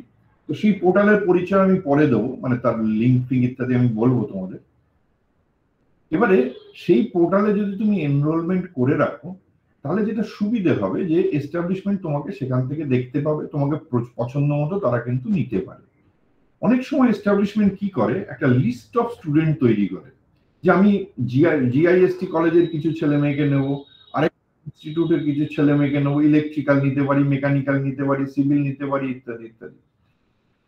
তো সেই পোর্টালের পরিচয় আমি পরে দেবো, মানে তার লিঙ্ক ফিঙ্ক ইত্যাদি আমি বলবো তোমাদের। এবারে সেই পোর্টালে যদি তুমি এনরোলমেন্ট করে রাখো, তাহলে যেটা সুবিধে হবে যে এস্টাবলিশমেন্ট তোমাকে সেখান থেকে দেখতে পাবে, তোমাকে পছন্দ মতো তারা কিন্তু নিতে পারে। অনেক সময় এস্টাবলিশমেন্ট কি করে, একটা লিস্ট অফ স্টুডেন্ট তৈরি করে, যে আমি জিআইএসটি কলেজের কিছু ছেলে মেয়েকে নেবো, আরেক ইনস্টিটিউটের কিছু ছেলে মেয়েকে নেবো, ইলেকট্রিক্যাল নিতে পারি, মেকানিক্যাল নিতে পারি, সিভিল নিতে পারি, ইত্যাদি ইত্যাদি।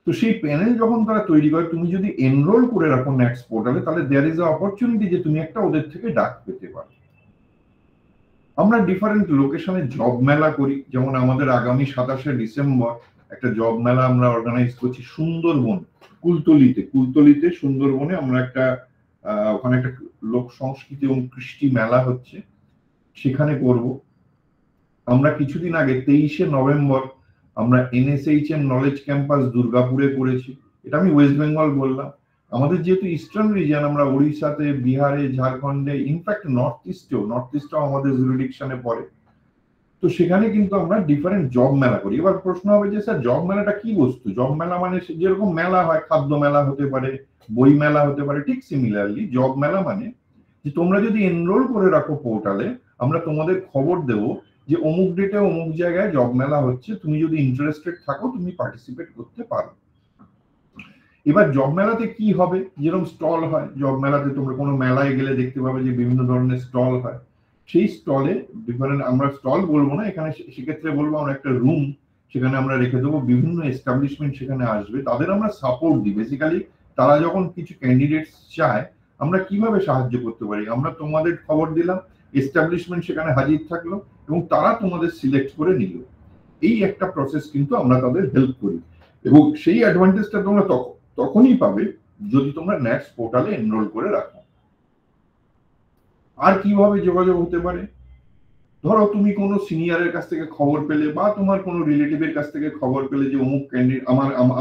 তো সেই প্যানেল যখন তারা তৈরি করে, তুমি যদি এনরোল করে রাখো ন্যাটস পোর্টালে, তাহলে দেয়ার ইজ আ অপরচুনিটি যে তুমি একটা ওদের থেকে ডাক পেতে পারো। আমরা ডিফারেন্ট লোকেশনে জব মেলা করি, যেমন আমাদের আগামী 27শে ডিসেম্বর একটা জব মেলা আমরা অর্গানাইজ করছি সুন্দরবন, কুলতলিতে সুন্দরবনে। আমরা একটা ওখানে একটা লোক সংস্কৃতি এবং কৃষ্টি মেলা হচ্ছে, সেখানে করব। আমরা কিছুদিন আগে 23শে নভেম্বর আমরা এনএসএইচএম নলেজ ক্যাম্পাস দুর্গাপুরে করেছি। এটা আমি ওয়েস্ট বেঙ্গল বললাম। আমাদের যেহেতু ইস্টার্ন রিজিয়ন, আমরা উড়িষ্যাতে, বিহারে, ঝাড়খণ্ডে, ইনফ্যাক্ট নর্থ ইস্টেও আমাদের জুরিডিকশনে পড়ে। তো সেখানে কিন্তু আমরা ডিফারেন্ট জব মেলা করি। এবার প্রশ্ন হবে যে স্যার জব মেলাটা কি বস্তু? জব মেলা মানে যেরকম মেলা হয়, খাদ্য মেলা হতে পারে, বই মেলা হতে পারে, ঠিক সিমিলারলি জব মেলা মানে যে তোমরা যদি এনরোল করে রাখো পোর্টালে, আমরা তোমাদের খবর দেব যে অমুক ডেটে অমুক জায়গায় জব মেলা হচ্ছে, তুমি যদি ইন্টারেস্টেড থাকো তুমি পার্টিসিপেট করতে পারো। এবার জব মেলাতে কি হবে, যেরকম স্টল হয় জব মেলাতে, তোমরা কোনো মেলায় গেলে দেখতে পাবে যে বিভিন্ন ধরনের স্টল হয়। সেই স্টলে ডিফারেন্ট, আমরা স্টল বলবো না এখানে, সেক্ষেত্রে বলবো আমরা একটা রুম সেখানে আমরা রেখে দেবো। বিভিন্ন এস্টাবলিশমেন্ট সেখানে আসবে, তাদের আমরা সাপোর্ট দিই। বেসিক্যালি তারা যখন কিছু ক্যান্ডিডেটস চায়, আমরা কিভাবে সাহায্য করতে পারি, আমরা তোমাদের খবর দিলাম, এস্টাবলিশমেন্ট সেখানে হাজির থাকলো এবং তারা তোমাদের সিলেক্ট করে নিল। এই একটা প্রসেস কিন্তু আমরা তাদের হেল্প করি, এবং সেই অ্যাডভান্টেজটা তোমরা তখনই পাবে যদি তোমরা ন্যাটস পোর্টালে এনরোল করে রাখো। আর কিভাবে যোগাযোগ হতে পারে? ধরো তুমি কোনো সিনিয়রের কাছ থেকে খবর পেলে বা তোমার কোনো রিলেটিভের কাছ থেকে খবর পেলে যে অমুক ক্যান্ডিডেট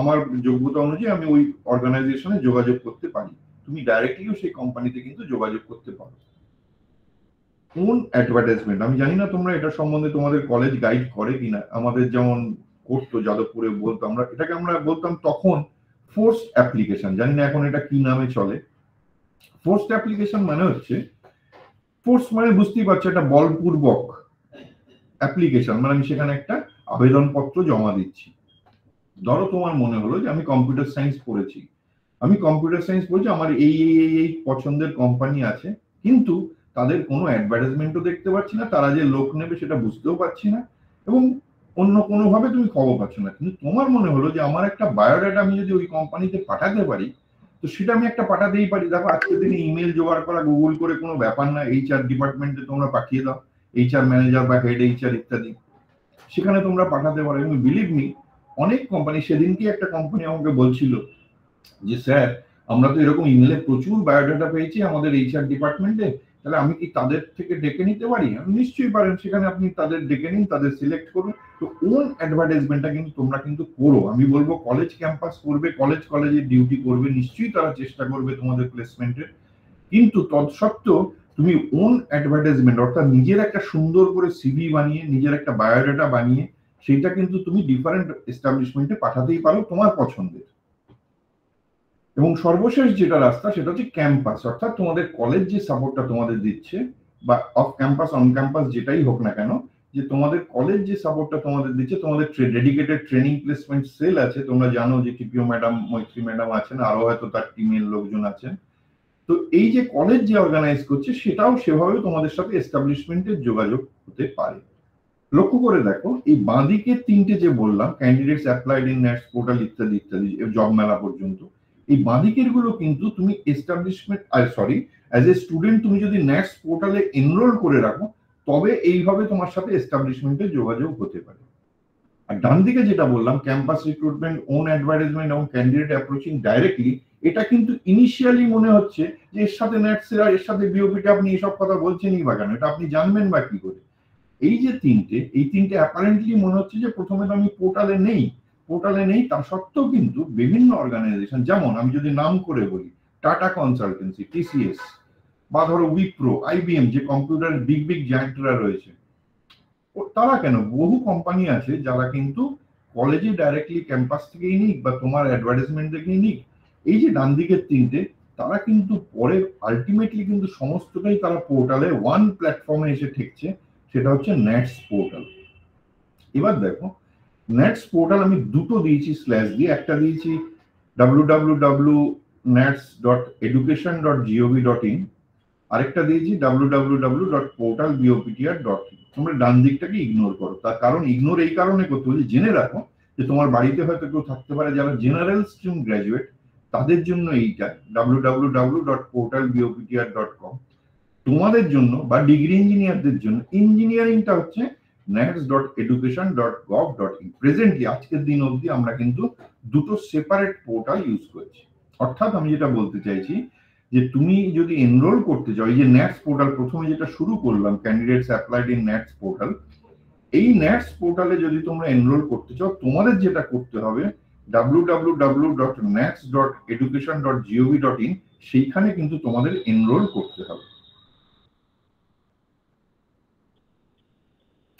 আমার যোগ্যতা অনুযায়ী আমি ওই অর্গানাইজেশনে যোগাযোগ করতে পারি, তুমি ডাইরেক্টলিও সেই কোম্পানিতে কিন্তু যোগাযোগ করতে পারো। কোন অ্যাডভার্টাইজমেন্ট, আমি জানি না তোমরা এটা সম্বন্ধে তোমাদের কলেজ গাইড করে কিনা। আমাদের যেমন করতো যাদবপুরে বলতো, এটাকে আমরা বলতাম তখন ফোর্সড অ্যাপ্লিকেশন, জানি না এখন এটা কি নামে চলে। ফোর্সড অ্যাপ্লিকেশন মানে হচ্ছে, ফোর্স মানে বুঝতেই পারছো একটা বলপূর্বক অ্যাপ্লিকেশন, মানে আমি সেখানে একটা আবেদনপত্র জমা দিচ্ছি। ধরো তোমার মনে হলো যে আমি কম্পিউটার সায়েন্স পড়েছি, আমার এই পছন্দের কোম্পানি আছে, কিন্তু তাদের কোনো অ্যাডভার্টাইজমেন্টও দেখতে পাচ্ছি না, তারা যে লোক নেবে সেটা বুঝতেও পারছি না, এবং অন্য কোনো ভাবে তুমি খবর পাচ্ছ না। কিন্তু তোমার মনে হলো যে আমার একটা বায়োডাটা আমি যদি ওই কোম্পানিতে পাঠাতে পারি, তো সেটা আমি একটা পাঠাতেই পারি। দেখো আজকের দিনে ইমেল জোগাড় করা গুগল করে কোনো ব্যাপার না, HR ডিপার্টমেন্টে তোমরা পাঠিয়ে দাও, HR ম্যানেজার বা হেড HR ইত্যাদি, সেখানে তোমরা পাঠাতে পারো। এবং বিলিভ মি, অনেক কোম্পানি, সেদিনকে একটা কোম্পানি আমাকে বলছিল যে স্যার আমরা তো এরকম ইমেলে প্রচুর বায়োডাটা পেয়েছি আমাদের HR ডিপার্টমেন্টে, তাহলে আমি কি তাদের থেকে ডেকে নিতে পারি? নিশ্চয়ই পারেন, সেখানে আপনি তাদের ডেকে নিন, তাদের সিলেক্ট করুন। তো ওন অ্যাডভার্টাইজমেন্টটা কিন্তু তোমরা কিন্তু করো। আমি বলবো কলেজ ক্যাম্পাস করবে, কলেজের ডিউটি করবে, নিশ্চয়ই তারা চেষ্টা করবে তোমাদের প্লেসমেন্টের, কিন্তু তৎসত্ত্বেও তুমি ওন অ্যাডভার্টাইজমেন্ট, অর্থাৎ নিজের একটা সুন্দর করে সিভি বানিয়ে, নিজের একটা বায়োডাটা বানিয়ে, সেটা কিন্তু তুমি ডিফারেন্ট এস্টাবলিশমেন্টে পাঠাতেই পারো তোমার পছন্দের। এবং সর্বশেষ যেটা রাস্তা সেটা হচ্ছে ক্যাম্পাস, অর্থাৎ তোমাদের কলেজ যে সাপোর্টটা তোমাদের দিচ্ছে, বা অফ ক্যাম্পাস অন ক্যাম্পাস যেটাই হোক না কেন, যে তোমাদের কলেজ যে সাপোর্টটা তোমাদের দিচ্ছে, তোমাদের ডেডিকেটেড ট্রেনিং প্লেসমেন্ট সেল আছে, তোমরা জানো যে টিপিও ম্যাডাম, মৈত্রী ম্যাডাম আছেন, আরো হয়তো তার টিমের লোকজন আছেন। তো এই যে কলেজ যে অর্গানাইজ করছে, সেটাও সেভাবে তোমাদের সাথে এস্টাবলিশমেন্টের যোগাযোগ হতে পারে। লক্ষ্য করে দেখো, এই বাঁদিকের তিনটে যে বললাম, ক্যান্ডিডেটস অ্যাপ্লাইড ইন নেটস পোর্টাল ইত্যাদি ইত্যাদি, জব মেলা পর্যন্ত, এই বাঁদিকের গুলো কিন্তু তুমি এস্টাবলিশমেন্ট, অ্যাজ এ স্টুডেন্ট তুমি যদি নেটস পোর্টালে এনরোল করে রাখো, তবে এইভাবে তোমার সাথে এস্টাবলিশমেন্টের যোগাযোগ হতে পারে। আর ডান দিকে যেটা বললাম, ক্যাম্পাস রিক্রুটমেন্ট, ওন অ্যাডভার্টাইজমেন্ট এবং ক্যান্ডিডেট অ্যাপ্রোচিং ডাইরেক্টলি, এটা কিন্তু ইনিশিয়ালি মনে হচ্ছে যে এর সাথে নেটসেরা, এর সাথে বিওপিটা, আপনি এসব কথা বলছেনই বা কেন, এটা আপনি জানবেন বা কি করে? এই যে তিনটে অ্যাপারেন্টলি মনে হচ্ছে যে প্রথমে তো আমি পোর্টালে নেই, তা সত্ত্বেও কিন্তু বিভিন্ন অর্গানাইজেশন, যেমন আমি যদি নাম করে বলি, টাটা কনসালটেন্সি, TCS, বা ধরো উইপ্রো, IBM, যে কম্পিউটার বিগ জায়ান্টরা রয়েছে, তারা কেন, বহু কোম্পানি আছে যারা কিন্তু কলেজে ডাইরেক্টলি ক্যাম্পাস থেকেই নিক বা তোমার অ্যাডভার্টাইজমেন্ট থেকেই নিক, এই যে ডান দিকের তিনটে, তারা কিন্তু পরে আলটিমেটলি কিন্তু সমস্তটাই তারা পোর্টালে ওয়ান প্ল্যাটফর্মে এসে ঠেকছে, সেটা হচ্ছে নেটস পোর্টাল। এবার দেখো, নেটস পোর্টাল আমি দুটো দিয়েছি স্ল্যাশ দিয়ে, একটা দিয়েছি www.nats.education.gov.in, আরেকটা দিয়েছি www.portalboptr.in। তোমরা ডান দিকটাকে ইগনোর করো, তার কারণ ইগনোর এই কারণে করতে হচ্ছে, জেনে রাখো যে তোমার বাড়িতে হয়তো কেউ থাকতে পারে যারা জেনারেল স্ট্রিম গ্র্যাজুয়েট, তাদের জন্য এইটা www.portalboptr.com, তোমাদের জন্য বা ডিগ্রি ইঞ্জিনিয়ারদের জন্য ইঞ্জিনিয়ারিংটা হচ্ছে nats.education.gov.in। প্রেজেন্টলি আজকের দিন অবধি আমরা কিন্তু দুটো সেপারেট পোর্টাল ইউজ করছি। অর্থাৎ আমি যেটা বলতে চাইছি, যে তুমি যদি এনরোল করতে চাও, এই যে নেটস পোর্টাল প্রথমে যেটা শুরু করলাম, ক্যান্ডিডেটস অ্যাপ্লাইড ইন নেটস পোর্টাল, এই নেটস পোর্টালে যদি তোমরা এনরোল করতে চাও, তোমাদের যেটা করতে হবে www.nats.education.gov.in, সেইখানে কিন্তু তোমাদের এনরোল করতে হবে।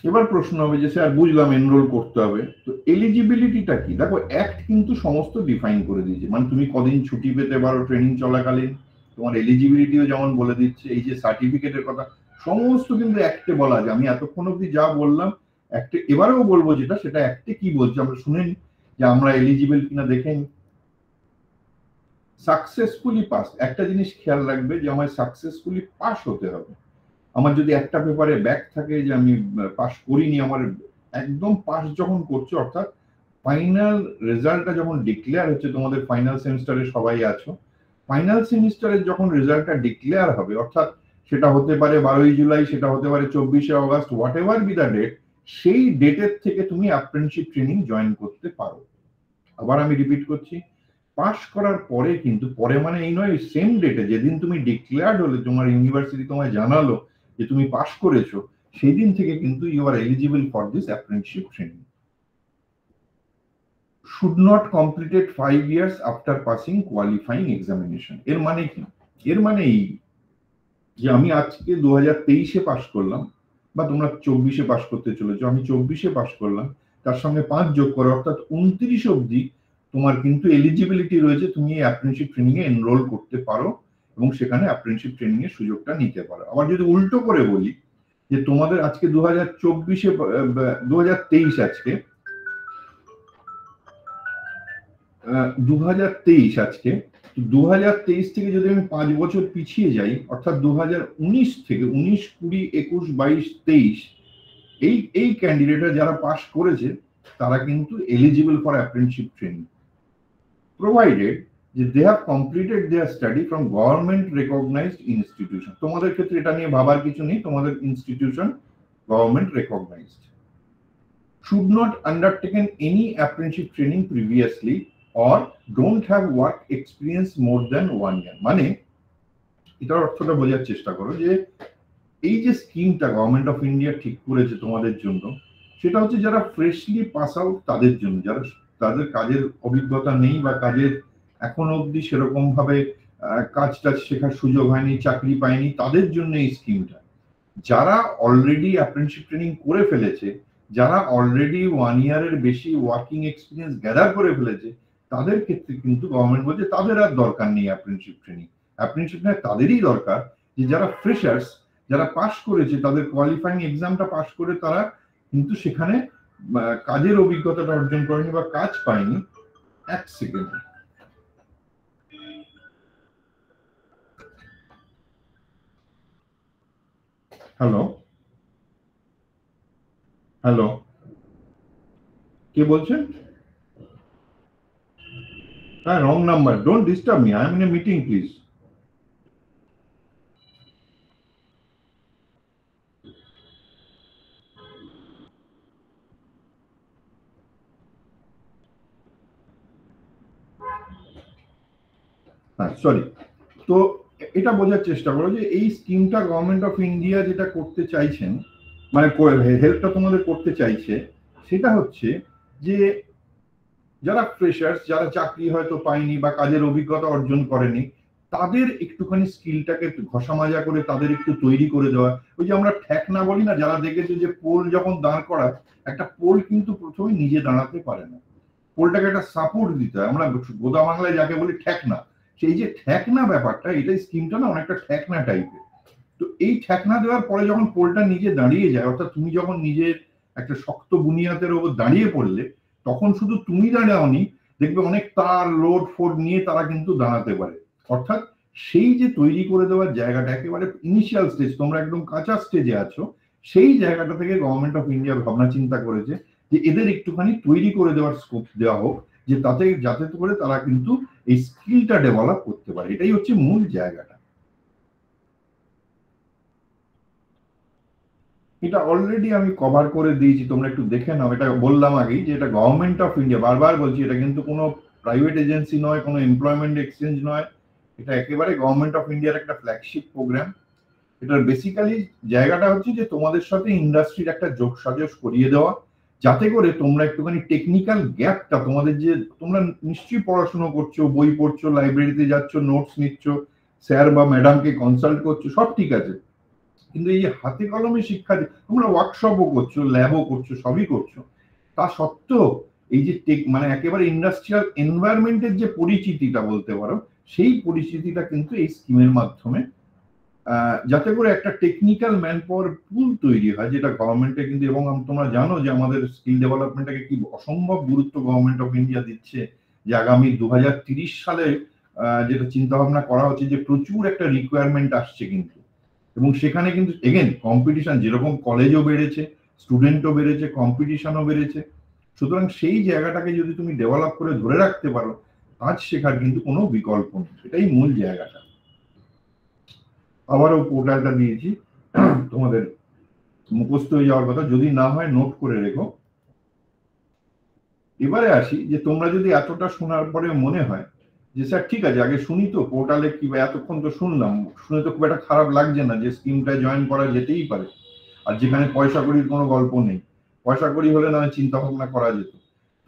এবার প্রশ্ন হবে যে স্যার বুঝলাম এনরোল করতে হবে, তো এলিজিবিলিটিটা কি? দেখো, অ্যাক্ট কিন্তু সমস্ত ডিফাইন করে দিয়েছে, মানে তুমি কদিন ছুটি পেতে পারো ট্রেনিং চলাকালীন, তোমার এলিজিবিলিটিও যেমন বলে দিচ্ছে, এই যে সার্টিফিকেটের কথা, সমস্ত কিন্তু অ্যাক্টে বলা আছে। আমি এতক্ষণ অব্দি যা বললাম অ্যাক্টে, এবারেও বলবো যেটা, সেটা অ্যাক্টে কি বলছে আমরা শুনে নিই, যে আমরা এলিজিবল কিনা দেখে নিই। সাকসেসফুলি পাস, একটা জিনিস খেয়াল রাখবে যে আমায় সাকসেসফুলি পাস হতে হবে। আমার যদি একটা পেপারে ব্যাক থাকে, যে আমি পাস করিনি, আমার একদম পাস যখন করছো, অর্থাৎ ফাইনাল রেজাল্টটা যখন ডিক্লেয়ার হচ্ছে, তোমাদের ফাইনাল সেমিস্টারে সবাই আছো, ফাইনাল সেমিস্টারের যখন রেজাল্টটা ডিক্লেয়ার হবে, অর্থাৎ সেটা হতে পারে 12ই জুলাই, সেটা হতে পারে 24শে August, whatever be the date, সেই ডেটের থেকে তুমি অ্যাপ্রেন্টিসশিপ ট্রেনিং জয়েন করতে পারো। আবার আমি রিপিট করছি, পাস করার পরে কিন্তু, পরে মানে এই নয়, সেম ডেটে যেদিন তুমি ডিক্লেয়ার্ড হলে, তোমার ইউনিভার্সিটি তোমায় জানালো যে তুমি পাস করেছো, সেই দিন থেকে কিন্তু you are eligible for this apprenticeship training. Should not completed 5 years after passing qualifying examination. এর মানে কি? এর মানে এই যে আমি আজকে 2023-এ পাস করলাম, বা তোমরা 24-এ পাস করতে চলেছো, আমি 24-এ পাস করলাম, তার সঙ্গে 5 যোগ করে অর্থাৎ 29 অবধি তোমার কিন্তু এলিজিবিলিটি রয়েছে, তুমি এই অ্যাপ্রেন্টিসশিপ ট্রেনিং এ এনরোল করতে পারো এবং সেখানে অ্যাপ্রেন্টিসশিপ ট্রেনিং এর সুযোগটা নিতে পারো। আবার যদি উল্টো করে বলি যে তোমাদের আজকে 2024-এ 2023 আজকে 2023 আজকে 2023 থেকে যদি আমি 5 বছর পিছিয়ে যাই, অর্থাৎ 2019 থেকে 19, 20, 21, 22, 23 এই ক্যান্ডিডেটরা যারা পাস করেছে তারা কিন্তু eligible for apprenticeship training, provided যে they have completed their study from government recognised institution. তোমাদের ক্ষেত্রে এটা নিয়ে ভাবার কিছু নেই, তোমাদের institution government recognised. Should not undertaken any apprenticeship training previously or don't have work experience more than 1 year। মানে এটার অর্থটা বোঝার চেষ্টা করো যে এই যে স্কিমটা গভর্নমেন্ট অফ ইন্ডিয়া ঠিক করেছে তোমাদের জন্য, সেটা হচ্ছে যারা ফ্রেশলি পাস আউট তাদের জন্য, যারা তাদের কাজের অভিজ্ঞতা নেই বা কাজের এখনো অবধি সেরকম ভাবে কাজটা শেখার সুযোগ হয়নি, চাকরি পায়নি, তাদের জন্য এই স্কিমটা। যারা অলরেডি অ্যাপ্রেন্টিসশিপ ট্রেনিং করে ফেলেছে, যারা অলরেডি 1 year-এর বেশি ওয়ার্কিং এক্সপিরিয়েন্স গ্যাদার করে ফেলেছে, তাদের ক্ষেত্রে কিন্তু গভর্নমেন্ট বলছে তাদের আর দরকার নেই অ্যাপ্রেন্টিসশিপ ট্রেনিং। অ্যাপ্রেন্টিসশিপ তাদেরই দরকার যে যারা ফ্রেশার্স, যারা পাস করেছে, তাদের কোয়ালিফাইং এক্সামটা পাস করে তারা কিন্তু সেখানে কাজের অভিজ্ঞতাটা অর্জন করেনি বা কাজ পায়নি। এক সেকেন্ড, হ্যালো হ্যালো, কে বলছেন? হ্যাঁ, wrong number, don't disturb me, I am in a meeting please. হ্যাঁ, সরি। তো এটা বোঝার চেষ্টা করো যে এই স্কিমটা গভর্নমেন্ট অফ ইন্ডিয়া যেটা করতে চাইছেন, মানে হেল্পটা তোমাদের করতে চাইছে, সেটা হচ্ছে যে যারা ফ্রেশার্স, যারা চাকরি হয়তো পায়নি বা কাজের অভিজ্ঞতা অর্জন করেনি, তাদের একটুখানি স্কিলটাকে একটু ঘষা মাজা করে তাদের একটু তৈরি করে দেওয়া। ওই যে আমরা ঠেকনা বলি না, যারা দেখেছে যে পোল যখন দাঁড় করায়, একটা পোল কিন্তু প্রথমে নিজে দাঁড়াতে পারে না, পোলটাকে একটা সাপোর্ট দিতে হয়। আমরা গোদা বাংলায় যাকে বলি ঠেকনা, সেই যে ঠেকনা ব্যাপারটা, এটা স্কিমটা না অনেকটা ঠেকনা টাইপের। তো এই ঠেকনা দেওয়ার পরে যখন পোলটা নিজে দাঁড়িয়ে যায়, অর্থাৎ তুমি যখন নিজের একটা শক্ত বুনিয়াদের ওপর দাঁড়িয়ে পড়লে, তখন শুধু তুমি দাঁড়াওনি, দেখবে অনেক তার লোড ফোড নিয়ে তারা কিন্তু দাঁড়াতে পারে। অর্থাৎ সেই যে তৈরি করে দেওয়ার জায়গাটা একেবারে ইনিশিয়াল স্টেজ, তোমরা একদম কাঁচা স্টেজে আছো, সেই জায়গাটা থেকে গভর্নমেন্ট অফ ইন্ডিয়া ভাবনা চিন্তা করেছে যে এদের একটুখানি তৈরি করে দেওয়ার স্কোপ দেওয়া হোক, যে তাতে যাতে করে তারা কিন্তু এই স্কিলটা ডেভেলপ করতে পারে। এটাই হচ্ছে মূল জায়গাটা। এটা অলরেডি আমি কভার করে দিয়েছি, তোমরা একটু দেখে নাও। এটা বললাম আগেই যে এটা গভর্নমেন্ট অফ ইন্ডিয়া, বারবার বলছি, এটা কিন্তু কোনো প্রাইভেট এজেন্সি নয়, কোনো এমপ্লয়মেন্ট এক্সচেঞ্জ নয়, এটা একেবারে গভর্নমেন্ট অফ ইন্ডিয়ার একটা ফ্ল্যাগশিপ প্রোগ্রাম। এটার বেসিক্যালি জায়গাটা হচ্ছে যে তোমাদের সাথে ইন্ডাস্ট্রির একটা যোগ সাজস করিয়ে দেওয়া, যাতে করে তোমরা একটুখানি টেকনিক্যাল গ্যাপটা, তোমাদের যে তোমরা নিশ্চয়ই পড়াশোনা করছো, বই পড়ছো, লাইব্রেরিতে যাচ্ছ, নোটস নিচ্ছ, স্যার বা ম্যাডামকে কনসাল্ট করছো, সব ঠিক আছে, কিন্তু এই হাতে কলমে শিক্ষা, তোমরা ওয়ার্কশপও করছো, ল্যাবও করছো, সবই করছো, তা সত্ত্বেও এই যে মানে একেবারে ইন্ডাস্ট্রিয়াল এনভায়রনমেন্টের যে পরিচিতিটা বলতে পারো, সেই পরিচিতিটা কিন্তু এই স্কিমের মাধ্যমে, যাতে করে একটা টেকনিক্যাল ম্যান পাওয়ার পুল তৈরি হয়, যেটা গভর্নমেন্টে কিন্তু, এবং তোমরা জানো যে আমাদের স্কিল ডেভেলপমেন্টটাকে কি অসম্ভব গুরুত্ব গভর্নমেন্ট অফ ইন্ডিয়া দিচ্ছে, যে আগামী 2030 সালে যেটা চিন্তা ভাবনা করা হচ্ছে, যে প্রচুর একটা রিকোয়ারমেন্ট আসছে কিন্তু, এবং সেখানে কিন্তু এগেন কম্পিটিশন, যেরকম কলেজও বেড়েছে, স্টুডেন্টও বেড়েছে, কম্পিটিশনও বেড়েছে। সুতরাং সেই জায়গাটাকে যদি তুমি ডেভেলপ করে ধরে রাখতে পারো, কাজ শেখার কিন্তু কোনো বিকল্প নেই, এটাই মূল জায়গাটা। আবারও পোর্টালটা দিয়েছি, তোমাদের মুখস্থ হয়ে যাওয়ার কথা, যদি না হয় নোট করে রেখো। এবারে আসি যে তোমরা যদি এতটা শোনার পরে মনে হয় যে স্যার ঠিক আছে, আগে শুনি তো পোর্টালে কি, এতক্ষণ তো শুনলাম, শুনে তো খুব একটা খারাপ লাগছে না, যে স্কিমটা জয়েন করা যেতেই পারে, আর যেখানে পয়সা কড়ির কোনো গল্প নেই। পয়সা কড়ি হলে না চিন্তা ভাবনা করা যেত।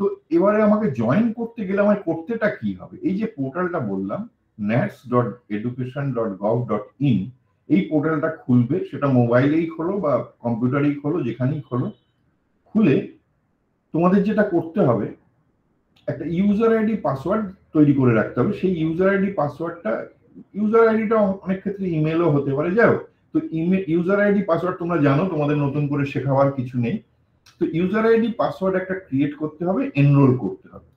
তো এবারে আমাকে জয়েন করতে গেলে আমার করতেটা কি হবে? এই যে পোর্টালটা বললাম nats.education.gov.in, এই পোর্টালটা খুলবে, সেটা মোবাইলেই খোলো বা কম্পিউটারেই খোলো, যেখানেই খোলো। খুলে তোমাদের যেটা করতে হবে, একটা ইউজার আইডি পাসওয়ার্ড তৈরি করে রাখতে হবে। সেই ইউজার আইডি পাসওয়ার্ডটা, ইউজার আইডিটা অনেক ক্ষেত্রে ইমেলও হতে পারে, যাই হোক। তো ইউজার আইডি পাসওয়ার্ড তোমরা জানো, তোমাদের নতুন করে শেখাবার কিছু নেই। তো ইউজার আইডি পাসওয়ার্ড একটা ক্রিয়েট করতে হবে, এনরোল করতে হবে।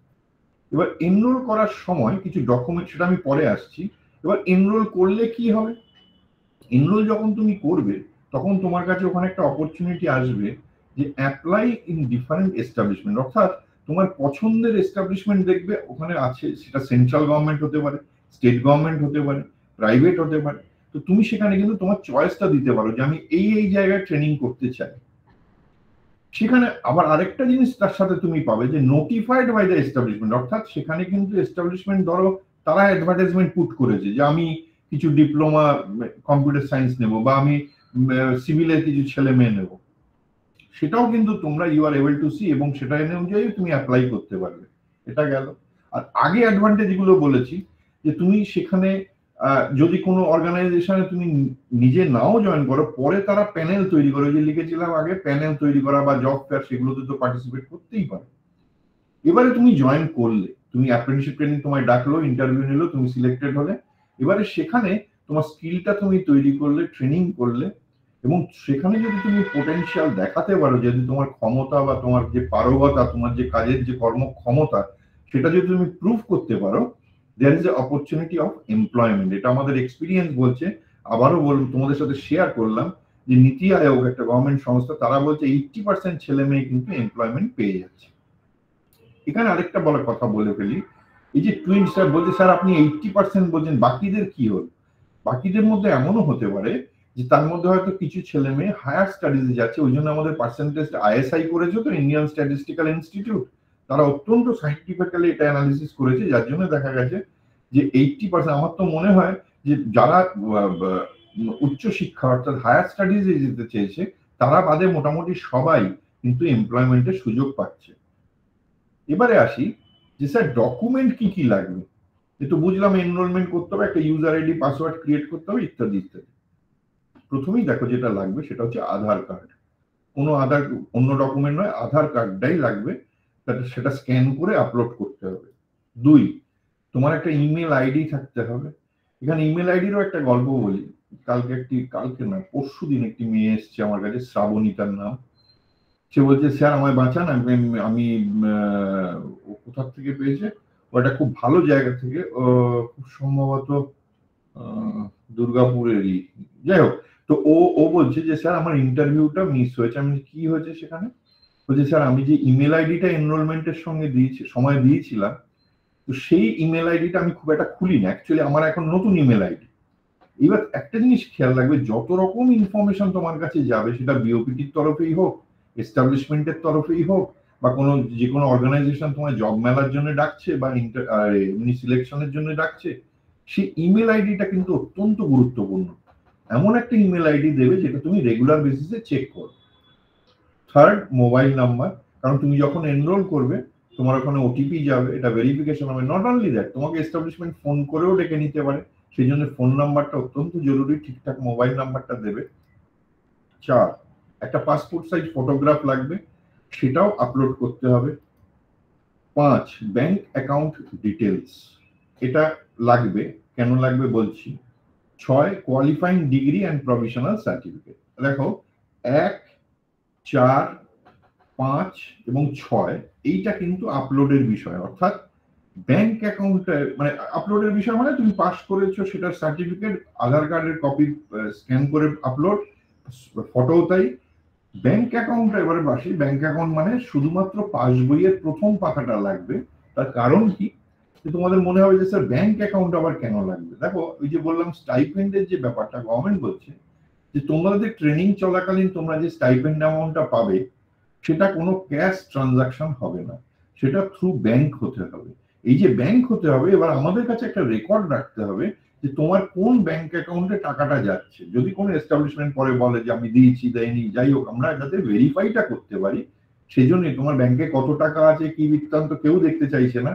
এবার এনরোল করার সময় কিছু ডকুমেন্ট, সেটা আমি পরে আসছি। এবার এনরোল করলে কি হবে? এনরোল যখন তুমি করবে তখন তোমার কাছে ওখানে একটা অপরচুনিটি আসবে যে অ্যাপ্লাই ইন ডিফারেন্ট এস্টাবলিশমেন্ট, অর্থাৎ তোমার পছন্দের এস্টাবলিশমেন্ট দেখবে ওখানে আছে। সেটা সেন্ট্রাল গভর্নমেন্ট হতে পারে, স্টেট গভর্নমেন্ট হতে পারে, প্রাইভেট হতে পারে। তো তুমি সেখানে কিন্তু তোমার চয়েসটা দিতে পারো যে আমি এই জায়গায় ট্রেনিং করতে চাই। সেখানে আবার আরেকটা জিনিস তার সাথে তুমি পাবে যে নোটিফাইড বাই দ্য এস্টাবলিশমেন্ট, অর্থাৎ সেখানে কিন্তু এস্টাবলিশমেন্ট ধরো তারা অ্যাডভার্টাইজমেন্ট পুট করেছে যে আমি কিছু ডিপ্লোমা কম্পিউটার সায়েন্স নেব, বা আমি সিভিলের কিছু ছেলে মেয়ে নেব, সেটাও কিন্তু তোমরা you are able to see, এবং সেটা অনুযায়ী তুমি অ্যাপ্লাই করতে পারবে। এটা গেল। আর আগে অ্যাডভান্টেজ গুলো বলেছি যে তুমি সেখানে যদি কোনো অর্গানাইজেশনে তুমি নিজে নাও জয়েন করো, পরে তারা প্যানেল তৈরি করে, যে লিখেছিলাম আগে প্যানেল তৈরি করা বা জব ফেয়ার, সেগুলোতে তো পার্টিসিপেট করতেই পারো। এবারে তুমি জয়েন করলে, তুমি অ্যাপ্রেন্টিসশিপ ট্রেনিং তোমায় ডাকলো, ইন্টারভিউ নিলো, তুমি সিলেক্টেড হলে, এবারে সেখানে তোমার স্কিলটা তুমি তৈরি করলে, ট্রেনিং করলে, এবং সেখানে যদি তুমি পোটেনশিয়াল দেখাতে পারো, যদি তোমার ক্ষমতা বা তোমার যে পারগতা, তোমার যে কাজের যে কর্মক্ষমতা, সেটা যদি তুমি প্রুভ করতে পারো, there is a opportunity of employment. এটা আমাদের এক্সপিরিয়েন্স বলছে। আবারও বলবো, তোমাদের সাথে শেয়ার করলাম যে নীতি আয়োগ, একটা গভর্নমেন্ট সংস্থা, তারা বলছে 80% ছেলে মেয়ে কিন্তু এমপ্লয়মেন্ট পেয়ে যাচ্ছে। এখানে আরেকটা বলার কথা বলে ফেলি, এই যে টুইন স্যার বলছে স্যার আপনি 80% বলছেন, বাকিদের কি হল? বাকিদের মধ্যে এমনও হতে পারে যে তার মধ্যে হয়তো কিছু ছেলে মেয়ে হায়ার স্টাডিজে যাচ্ছে। ওই জন্য আমাদের পার্সেন্টেজ আইএসআই করেছে, তো ইন্ডিয়ান স্ট্যাটিস্টিক্যাল ইনস্টিটিউট, তারা অত্যন্ত সাইন্টিফিক্যালি এটা অ্যানালিসিস করেছে, যার জন্য দেখা গেছে যে 80%, আমার তো মনে হয় যে যারা উচ্চ শিক্ষা অর্থাৎ হায়ার স্টাডিজে যেতে চেয়েছে, তারা বাদে মোটামুটি সবাই কিন্তু এমপ্লয়মেন্টের সুযোগ পাচ্ছে। এবারে আসি যে স্যার ডকুমেন্ট কি কি লাগবে। তো বুঝলাম এনরোলমেন্ট করতে হবে, একটা ইউজার আইডি পাসওয়ার্ড ক্রিয়েট করতে হবে, ইত্যাদি ইত্যাদি। প্রথমেই দেখো যেটা লাগবে সেটা হচ্ছে আধার কার্ড। কোনো অন্য ডকুমেন্ট নয়, আধার কার্ডটাই লাগবে। সেটা স্ক্যান করে আপলোড করতে হবে। 2, তোমার একটা ইমেল আইডি থাকতে হবে। এখানে ইমেল আইডিরও একটা গল্প বলি। কালকে না পরশুদিন একটি মেয়ে এসছে আমার কাছে, শ্রাবণী তার নাম। সে বলছে স্যার আমায় বাঁচান, আমি কোথা থেকে পেয়েছে, ওটা খুব ভালো জায়গা থেকে, খুব সম্ভবত দুর্গাপুরেরই, যাই হোক। তো ও বলছে যে স্যার আমার ইন্টারভিউটা মিস হয়েছে। আমি কি হয়েছে সেখানে? বলছে স্যার আমি যে ইমেল আইডিটা এনরোলমেন্টের সঙ্গে সময় দিয়েছিলাম, তো সেই ইমেল আইডিটা আমি খুব একটা খুলি না, অ্যাকচুয়ালি আমার এখন নতুন ইমেল আইডি। এবার একটা জিনিস খেয়াল রাখবে, যত রকম ইনফরমেশন তোমার কাছে যাবে, সেটা বিওপিটির তরফেই হোক, এস্টাবলিশমেন্টের তরফেই হোক, বা যে কোনো অর্গানাইজেশন তোমার জব মেলার জন্য ডাকছে বা এমনি সিলেকশনের জন্য ডাকছে, সেই ইমেল আইডিটা কিন্তু অত্যন্ত গুরুত্বপূর্ণ। এমন একটা ইমেল আইডি দেবে যেটা তুমি রেগুলার বেসিসে চেক করো। 3rd, মোবাইল নাম্বার, কারণ তুমি যখন এনরোল করবে তোমার ওখানে ওটিপি যাবে, এটা ভেরিফিকেশন হবে। নট অনলি দ্যাট, তোমাকে এস্টাবলিশমেন্ট ফোন করেও ডেকে নিতে পারে, সেই জন্য ফোন নাম্বারটা অত্যন্ত জরুরি, ঠিকঠাক মোবাইল নাম্বারটা দেবে। 4, একটা পাসপোর্ট সাইজ ফটোগ্রাফ লাগবে, সেটাও আপলোড করতে হবে। 5, ব্যাংক অ্যাকাউন্ট ডিটেলস, এটা লাগবে। কেন লাগবে বলছি। 6, qualifying degree and provisional certificate. দেখো 1, 4, 5 এবং 6 এইটা কিন্তু আপলোডের বিষয়, অর্থাৎ ব্যাংক অ্যাকাউন্টে মানে আপলোডের বিষয়, মানে তুমি পাস করেছো সেটার সার্টিফিকেট, আধার কার্ডের কপি স্ক্যান করে আপলোড, ফটোও তাই। ব্যাংক অ্যাকাউন্টটা এবারে বাসি। ব্যাংক অ্যাকাউন্ট মানে শুধুমাত্র পাসবইয়ের প্রথম পাতাটা লাগবে। তার কারণ কি, তোমাদের মনে হবে যে স্যার ব্যাংক অ্যাকাউন্ট আবার কেন লাগবে। দেখো ওই যে বললাম স্টাইপেন্ডের যে ব্যাপারটা, গভর্নমেন্ট বলছে যে তোমাদের ট্রেনিং চলাকালীন তোমরা যে স্টাইপেন্ড অ্যামাউন্টটা পাবে, সেটা কোনো ক্যাশ ট্রানজাকশন হবে না, সেটা থ্রু ব্যাংক হতে হবে। এই যে ব্যাংক হতে হবে, এবার আমাদের কাছে একটা রেকর্ড রাখতে হবে যে তোমার কোন ব্যাংক অ্যাকাউন্টে টাকাটা যাচ্ছে। যদি কোনো এস্টাবলিশমেন্ট পরে বলে যে আমি দিয়েছি দেয়নি, যাই হোক, আমরা যাতে ভেরিফাইটা করতে পারি, সেই জন্যই তোমার ব্যাংকে কত টাকা আছে কি বৃত্তান্ত কেউ দেখতে চাইছে না,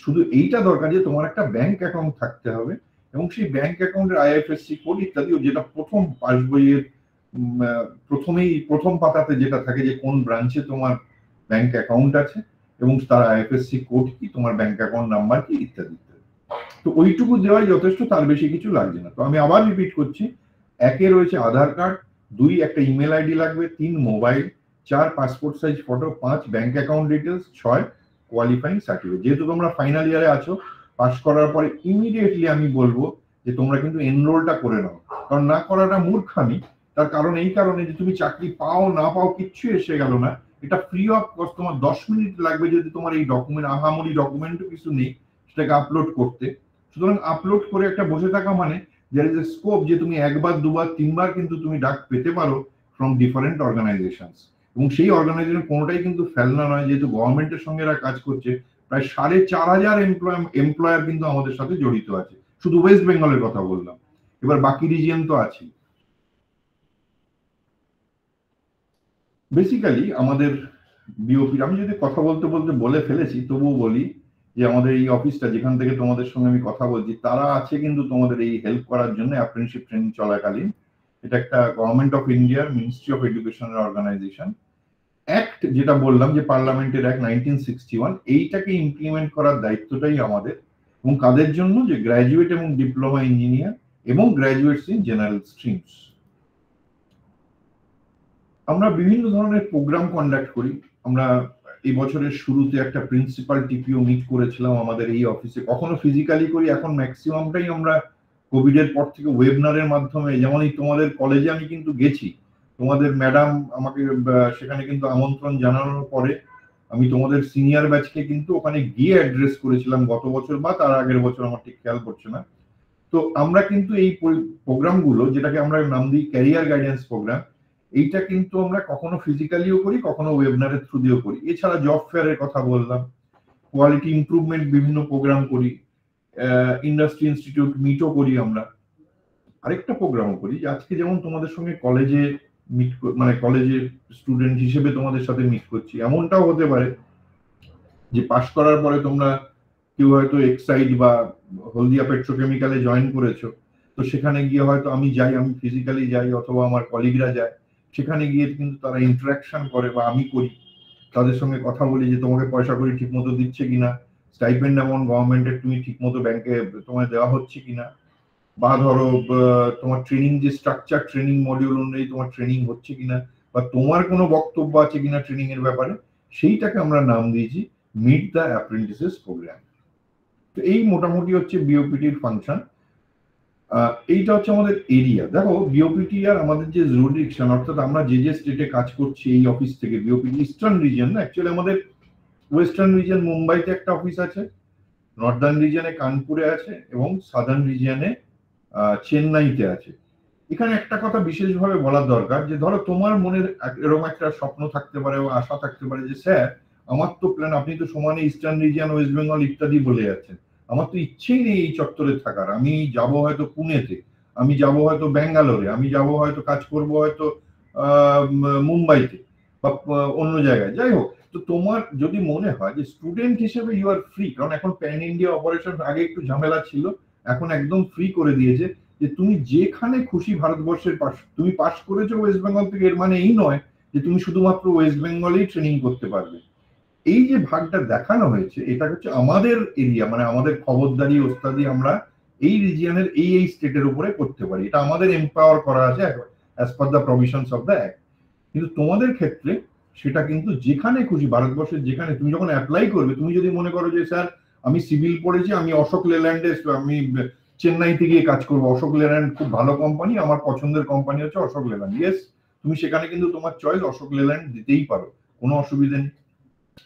শুধু এইটা দরকার যে তোমার একটা ব্যাংক অ্যাকাউন্ট থাকতে হবে এবং সেই ব্যাংক অ্যাকাউন্টের আইএফএসসি কোড ইত্যাদিও, যেটা প্রথম পাসবইয়ের প্রথম পাতাতে যেটা থাকে যে কোন ব্রাঞ্চে তোমার ব্যাংক অ্যাকাউন্ট আছে এবং তার আইএফএসসি কোড কি, তোমার ব্যাংক অ্যাকাউন্ট নাম্বার কি, ইত্যাদি ইত্যাদি। তো ওইটুকু দেওয়াই যথেষ্ট, তার বেশি কিছু লাগছে না। তো আমি আবার রিপিট করছি, 1 রয়েছে আধার কার্ড, 2 একটা ইমেল আইডি লাগবে, 3 mobile, 4 passport size photo, 5 bank account details, 6 qualifying certificate. যেহেতু তোমরা ফাইনাল ইয়ারে আছো, পাস করার পরে ইমিডিয়েটলি আমি বলবো যে তোমরা কিন্তু এনরোলটা করে নাও, কারণ না করাটা মূর্খামি। তার কারণ এই কারণে যে তুমি চাকরি পাও না পাও কিচ্ছু এসে গেল না, এটা ফ্রি অফ কস্ট, তোমার 10 মিনিট লাগবে যদি তোমার এই ডকুমেন্ট, আহামরি ডকুমেন্টও কিছু নেই, সেটাকে আপলোড করতে। সুতরাং আপলোড করে একটা বসে থাকা মানে there is a scope যে তুমি 1 বার 2 বার 3 বার কিন্তু তুমি ডাক পেতে পারো ফ্রম ডিফারেন্ট অর্গানাইজেশনস, এবং সেই অর্গানাইজেশন কোনোটাই কিন্তু ফেলনা নয়, যেহেতু গভর্নমেন্টের সঙ্গে এরা কাজ করছে। প্রায় 4,500 এমপ্লয়ার কিন্তু আমাদের সাথে জড়িত আছে, শুধু ওয়েস্ট বেঙ্গলের কথা বললাম, এবার বাকি রিজিয়ন তো আছে। বেসিক্যালি আমাদের বিওপি, আমি যদি কথা বলতে বলতে বলে ফেলেছি তবুও বলি যে আমাদের এই অফিসটা যেখান থেকে তোমাদের সঙ্গে আমি কথা বলছি, তারা আছে কিন্তু তোমাদের এই হেল্প করার জন্য অ্যাপ্রেন্টিসশিপ ট্রেনিং চলাকালীন। এটা একটা গভর্নমেন্ট অফ ইন্ডিয়ার মিনিস্ট্রি অফ এডুকেশনের অর্গানাইজেশন। অ্যাক্ট যেটা বললাম যে পার্লামেন্টের অ্যাক্ট 1961, এইটাকে ইমপ্লিমেন্ট করার দায়িত্বটাই আমাদের। এবং কাদের জন্য? যে গ্র্যাজুয়েট এবং ডিপ্লোমা ইঞ্জিনিয়ার এবং গ্র্যাজুয়েটস ইন জেনারেল স্ট্রিমস। আমরা বিভিন্ন ধরনের প্রোগ্রাম কন্ডাক্ট করি। আমরা এই বছরের শুরুতে একটা প্রিন্সিপাল টিপিও মিট করেছিলাম আমাদের এই অফিসে, কখনো ফিজিক্যালি করি, এখন ম্যাক্সিমামটাই আমরা কোভিড এর পর থেকে ওয়েবিনারের মাধ্যমে, যেমন এই তোমাদের কলেজে আমি কিন্তু গেছি, তোমাদের ম্যাডাম আমাকে সেখানে কিন্তু আমন্ত্রণ জানানোর পরে আমি তোমাদের সিনিয়র ব্যাচকে কিন্তু ওখানে গিয়ে অ্যাড্রেস করেছিলাম গত বছর বা তার আগের বছর, আমার ঠিক খেয়াল করছে না। তো আমরা কিন্তু এই প্রোগ্রামগুলো, যেটাকে আমরা নাম দিই ক্যারিয়ার গাইডেন্স প্রোগ্রাম, এইটা কিন্তু আমরা কখনো ফিজিক্যালিও করি, কখনো ওয়েবিনারের থ্রু দিয়েও করি। এছাড়া জব ফেয়ারের কথা বললাম, কোয়ালিটি ইমপ্রুভমেন্ট বিভিন্ন প্রোগ্রাম করি, ইন্ডাস্ট্রি ইনস্টিটিউট মিটও করি আমরা। আরেকটা প্রোগ্রামও করি, আজকে যেমন তোমাদের সঙ্গে কলেজে মিট, মানে কলেজের স্টুডেন্ট হিসেবে তোমাদের সাথে মিট করছি, এমনটাও হতে পারে যে পাশ করার পরে তোমরা কেউ হয়তো এক্সাইড বা হলদিয়া পেট্রোকেমিক্যালে জয়েন করেছো, তো সেখানে গিয়ে হয়তো আমি যাই, আমি ফিজিক্যালি যাই অথবা আমার কলিগরা যায়, সেখানে গিয়ে কিন্তু তারা ইন্টারাকশন করে বা আমি করি, তাদের সঙ্গে কথা বলি যে তোমাকে পয়সা করে ঠিক মতো দিচ্ছে কিনা, স্টাইপেন্ড অ্যামাউন্ট গভর্নমেন্টের তুমি ঠিক মতো ব্যাংকে তোমার দেওয়া হচ্ছে কিনা, বা ধরো তোমার ট্রেনিং যে স্ট্রাকচার, ট্রেনিং মডিউল অনুযায়ী তোমার ট্রেনিং হচ্ছে কিনা, বা তোমার কোনো বক্তব্য আছে কিনা ট্রেনিং এর ব্যাপারে, সেইটাকে আমরা নাম দিয়েছি মিট দ্য অ্যাপ্রেন্টিসেস প্রোগ্রাম। তো এই মোটামুটি হচ্ছে বিওপিটির ফাংশন। এইটা হচ্ছে আমাদের এরিয়া। দেখো বিওপিটি আর আমাদের যে জুরিডিকশন, অর্থাৎ আমরা যে যে স্টেটে কাজ করছি এই অফিস থেকে, বিওপিটি ইস্টার্ন রিজিয়ন না, অ্যাকচুয়ালি আমাদের ওয়েস্টার্ন রিজিয়ন মুম্বাইতে একটা অফিস আছে, নর্দার্ন রিজিয়নে কানপুরে আছে এবং সাদার্ন রিজিয়নে চেন্নাইতে আছে। এখানে একটা কথা বিশেষভাবে বলার দরকার, যে ধরো তোমার মনের এরকম একটা স্বপ্ন থাকতে পারে বা আশা থাকতে পারে যে স্যার আমার তো প্ল্যান, আপনি তো সমানে ইস্টার্ন রিজিয়ন, ওয়েস্ট বেঙ্গল ইত্যাদি বলে যাচ্ছেন, আমার তো ইচ্ছেই নেই এই চত্বরে থাকার, আমি যাব হয়তো পুনেতে, আমি যাব হয়তো ব্যাঙ্গালোরে, আমি যাব হয়তো কাজ করব হয়তো মুম্বাইতে বা অন্য জায়গায়, যাই হোক। তো তোমার যদি মনে হয় যে স্টুডেন্ট হিসেবে ইউ আর ফ্রি, কারণ এখন প্যান ইন্ডিয়া অপারেশন, আগে একটু ঝামেলা ছিল, এখন একদম ফ্রি করে দিয়েছে যে তুমি যেখানে খুশি ভারতবর্ষের তুমি পাস করেছো ওয়েস্ট বেঙ্গল থেকে, এর মানে এই নয় যে তুমি শুধুমাত্র ওয়েস্ট বেঙ্গলেই ট্রেনিং করতে পারবে। এই যে ভাগটা দেখানো হয়েছে, এটা হচ্ছে আমাদের এরিয়া, মানে আমাদের খবরদারি ওস্তাদি আমরা এই রিজিয়নের এই স্টেটের উপরে করতে পারি, এটা আমাদের এম্পাওয়ার করা আছে as per the provisions of the act. কিন্তু তোমাদের ক্ষেত্রে সেটা কিন্তু যেখানে খুশি ভারতবর্ষের যেখানে, তুমি যখন অ্যাপ্লাই করবে, তুমি যদি মনে করো যে স্যার আমি সিভিল পড়েছি, আমি অশোক লেল্যান্ডে, আমি চেন্নাইতে গিয়ে কাজ করবো, অশোক লেল্যান্ড খুব ভালো কোম্পানি, আমার পছন্দের কোম্পানি হচ্ছে অশোক লেল্যান্ড, ইয়েস, তুমি সেখানে কিন্তু তোমার চয়েস অশোক লেল্যান্ড দিতেই পারো, কোনো অসুবিধা নেই।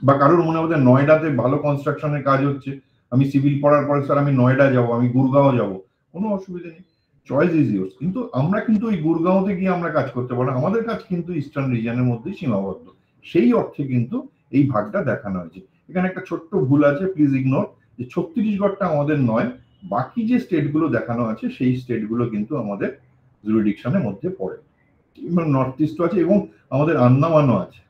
বা কারোর মনে হতে নয়ডাতে ভালো কনস্ট্রাকশনের কাজ হচ্ছে, আমি সিভিল পড়ার পরে স্যার আমি নয়ডা যাব, আমি গুরগাঁও যাব, কোনো অসুবিধা নেই, চয়েস ইজ ইয়োর্স। কিন্তু আমরা কিন্তু ওই গুরগাঁওতে গিয়ে আমরা কাজ করতে পারবো না, আমাদের কাজ কিন্তু ইস্টার্ন রিজিয়নের মধ্যেই সীমাবদ্ধ, সেই অর্থে কিন্তু এই ভাগটা দেখানো হয়েছে। এখানে একটা ছোট্ট ভুল আছে, প্লিজ ইগনোর, যে ছত্তিশগড়টা আমাদের নয়, বাকি যে স্টেটগুলো দেখানো আছে সেই স্টেটগুলো কিন্তু আমাদের জুরিডিকশনের মধ্যে পড়ে, নর্থ ইস্টও আছে এবং আমাদের আন্দামানও আছে।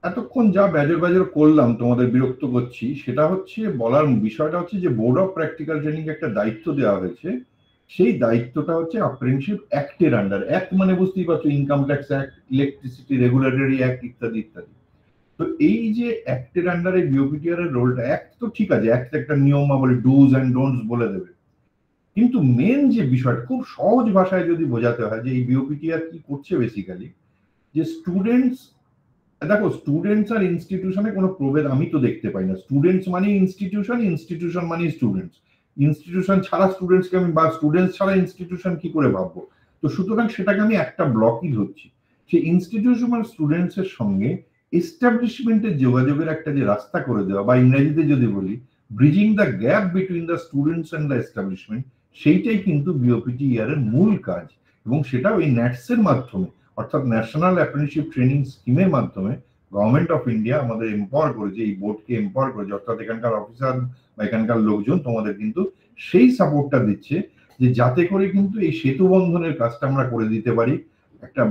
এতক্ষণ যা ব্যাজর ব্যাজর করলাম, তোমাদের বিরক্ত করছি, সেটা হচ্ছে বলার বিষয়টা হচ্ছে যে বোর্ড অফ প্র্যাকটিক্যাল ট্রেনিং একটা দায়িত্ব দেওয়া হয়েছে। সেই দায়িত্বটা হচ্ছে অ্যাপ্রেন্টিসশিপ অ্যাক্টের আন্ডার। অ্যাক্ট মানে বুঝতেই পারছো, income tax act, electricity regulatory act ইত্যাদি ইত্যাদি। তো এই যে অ্যাক্টের আন্ডারে বিওপিটিআর এর রোলটা, অ্যাক্ট তো ঠিক আছে, অ্যাক্ট একটা নিয়মাবলী ডুজ অ্যান্ড ডোন্টস বলে দেবে, কিন্তু মেন যে বিষয়টা খুব সহজ ভাষায় যদি বোঝাতে হয় যে এই বিওপিটিআর কি করছে বেসিক্যালি, যে স্টুডেন্টস, দেখো স্টুডেন্টস আর ইনস্টিটিউশনে কোনো প্রভেদ আমি তো দেখতে পাই না। স্টুডেন্টস মানে ইনস্টিটিউশন, ইনস্টিটিউশন মানে স্টুডেন্টস। ইনস্টিটিউশন ছাড়া স্টুডেন্টসকে আমি, বা স্টুডেন্টস ছাড়া ইনস্টিটিউশন কি করে ভাববো? তো সুতরাং সেটাকে আমি একটা ব্লকই ধরছি। সেই ইনস্টিটিউশন আর স্টুডেন্টস এর সঙ্গে এস্টাবলিশমেন্টের যোগাযোগের একটা যে রাস্তা করে দেওয়া, বা ইংরেজিতে যদি বলি bridging the gap between the students and the establishment, সেইটাই কিন্তু বিওপিটিআর এর মূল কাজ। এবং সেটা ওই ন্যাটস এর মাধ্যমে, অর্থাৎ ন্যাশনাল অ্যাপ্রেন্টিসশিপ ট্রেনিং স্কিমের মাধ্যমে গভর্নমেন্ট অফ ইন্ডিয়া আমাদের এম্পাওয়ার করেছে, এই বোর্ডকে এম্পাওয়ার করেছে, অর্থাৎ এখানকার অফিসার বা এখানকার লোকজন তোমাদের কিন্তু সেই সাপোর্টটা দিচ্ছে যে যাতে করে কিন্তু এই সেতু বন্ধনের কাজটা আমরা করে দিতে পারি, একটা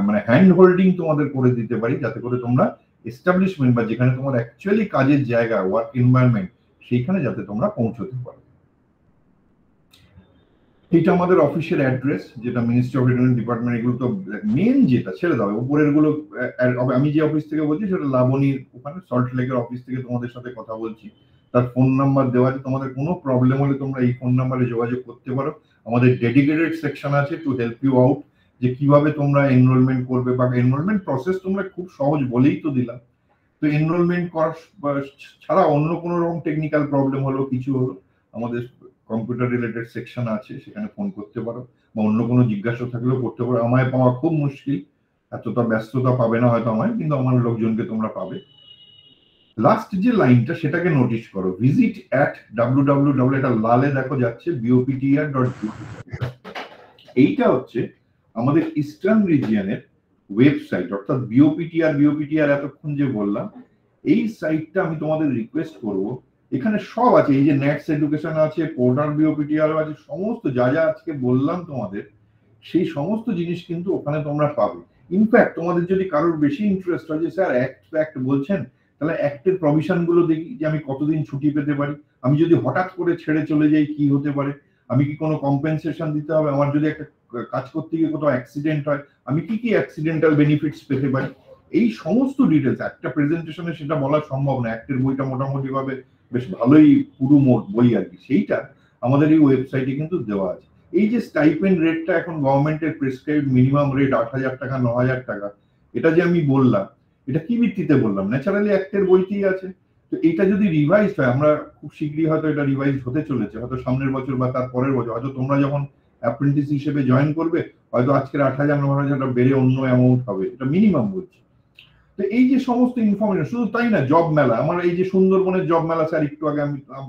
মানে হ্যান্ড হোল্ডিং তোমাদের করে দিতে পারি, যাতে করে তোমরা এস্টাবলিশমেন্ট বা যেখানে তোমার অ্যাকচুয়ালি কাজের জায়গা, ওয়ার্ক এনভায়রনমেন্ট, সেইখানে যাতে তোমরা পৌঁছতে পারো। এইটা আমাদের অফিসের অ্যাড্রেস, যেটা মিনিস্ট্রি অফ এডুকেশন ডিপার্টমেন্ট। এগুলো তো মেন, যেটা ছেড়ে দাও উপরের গুলো। আমি যে অফিস থেকে বলছি সেটা লাবণীর ওখানে সল্ট লেকের অফিস থেকে তোমাদের সাথে কথা বলছি। তার ফোন নাম্বার দেওয়া আছে, তোমাদের কোনো প্রবলেম হলে তোমরা এই ফোন নাম্বারে যোগাযোগ করতে পারো। আমাদের ডেডিকেটেড সেকশন আছে টু হেল্প ইউ আউট, যে কিভাবে তোমরা এনরোলমেন্ট করবে, বা এনরোলমেন্ট প্রসেস তোমরা খুব সহজ বলেই তো দিলাম। তো এনরোলমেন্ট করা ছাড়া অন্য কোনো রকম টেকনিক্যাল প্রবলেম হলো, কিছু হলো, আমাদের কম্পিউটার রিলেটেড সেকশন আছে, সেখানে ফোন করতে পারো, বা অন্য কোনো জিজ্ঞাসা থাকলেও করতে পারো। আমায় পাওয়া খুব মুশকিল, এতটা ব্যস্ততা পাবে না হয়তো আমায়, কিন্তু আমার লোকজনকে তোমরা পাবে। লাস্ট যে লাইনটা সেটাকে নোটিস করো, ভিজিট অ্যাট www, এটা লালে দেখো যাচ্ছে, bioptr.gov। এইটা হচ্ছে আমাদের ইস্টার্ন রিজিয়নের ওয়েবসাইট, অর্থাৎ বিওপিটিআর এতক্ষণ যে বললাম, এই সাইটটা আমি তোমাদের রিকোয়েস্ট করব, এখানে সব আছে, এই যে নেটস এডুকেশন আছে, পোর্টাল বিওপিটিআর আছে, সমস্ত যা যা আজকে বললাম তোমাদের, সেই সমস্ত জিনিস কিন্তু ওখানে তোমরা পাবে। ইনফ্যাক্ট তোমাদের যদি কারোর বেশি ইন্টারেস্ট হয় যে স্যার অ্যাক্ট বলছেন, তাহলে অ্যাক্টের প্রভিশন গুলো দেখি, যে আমি কতদিন ছুটি পেতে পারি, আমি যদি হঠাৎ করে ছেড়ে চলে যাই কি হতে পারে, আমি কি কোনো কম্পেনসেশন দিতে হবে, আমার যদি একটা কাজ করতে গিয়ে কোথাও অ্যাক্সিডেন্ট হয় আমি কি কি অ্যাক্সিডেন্টাল বেনিফিটস পেতে পারি, এই সমস্ত ডিটেলস একটা প্রেজেন্টেশনে সেটা বলা সম্ভব না। অ্যাক্টের বইটা মোটামুটি ভাবে বেশ ভালোই পুরো বই আর কি, সেইটা আমাদের এই ওয়েবসাইটে কিন্তু দেওয়া আছে। এই যে স্টাইপেন্ড রেটটা এখন গভর্নমেন্টের প্রেসক্রাইবড মিনিমাম রেট 8,000 টাকা 9,000 টাকা, এটা যে আমি বললাম, এটা কি ভিত্তিতে বললাম? ন্যাচারালি অ্যাক্টের বইতেই আছে। তো এটা যদি রিভাইজ হয়, আমরা খুব শীঘ্রই হয়তো এটা রিভাইজ হতে চলেছে, হয়তো সামনের বছর বা তার পরের বছর, হয়তো তোমরা যখন অ্যাপ্রেন্টিস হিসেবে জয়েন করবে, হয়তো আজকের 8,000 9,000 বেড়ে অন্য অ্যামাউন্ট হবে, এটা মিনিমাম বলছি। তো এই যে সমস্ত ইনফরমেশন, শুধু তাই না, জব মেলা, আমার এই যে সুন্দরবনের জব মেলা স্যার একটু আগে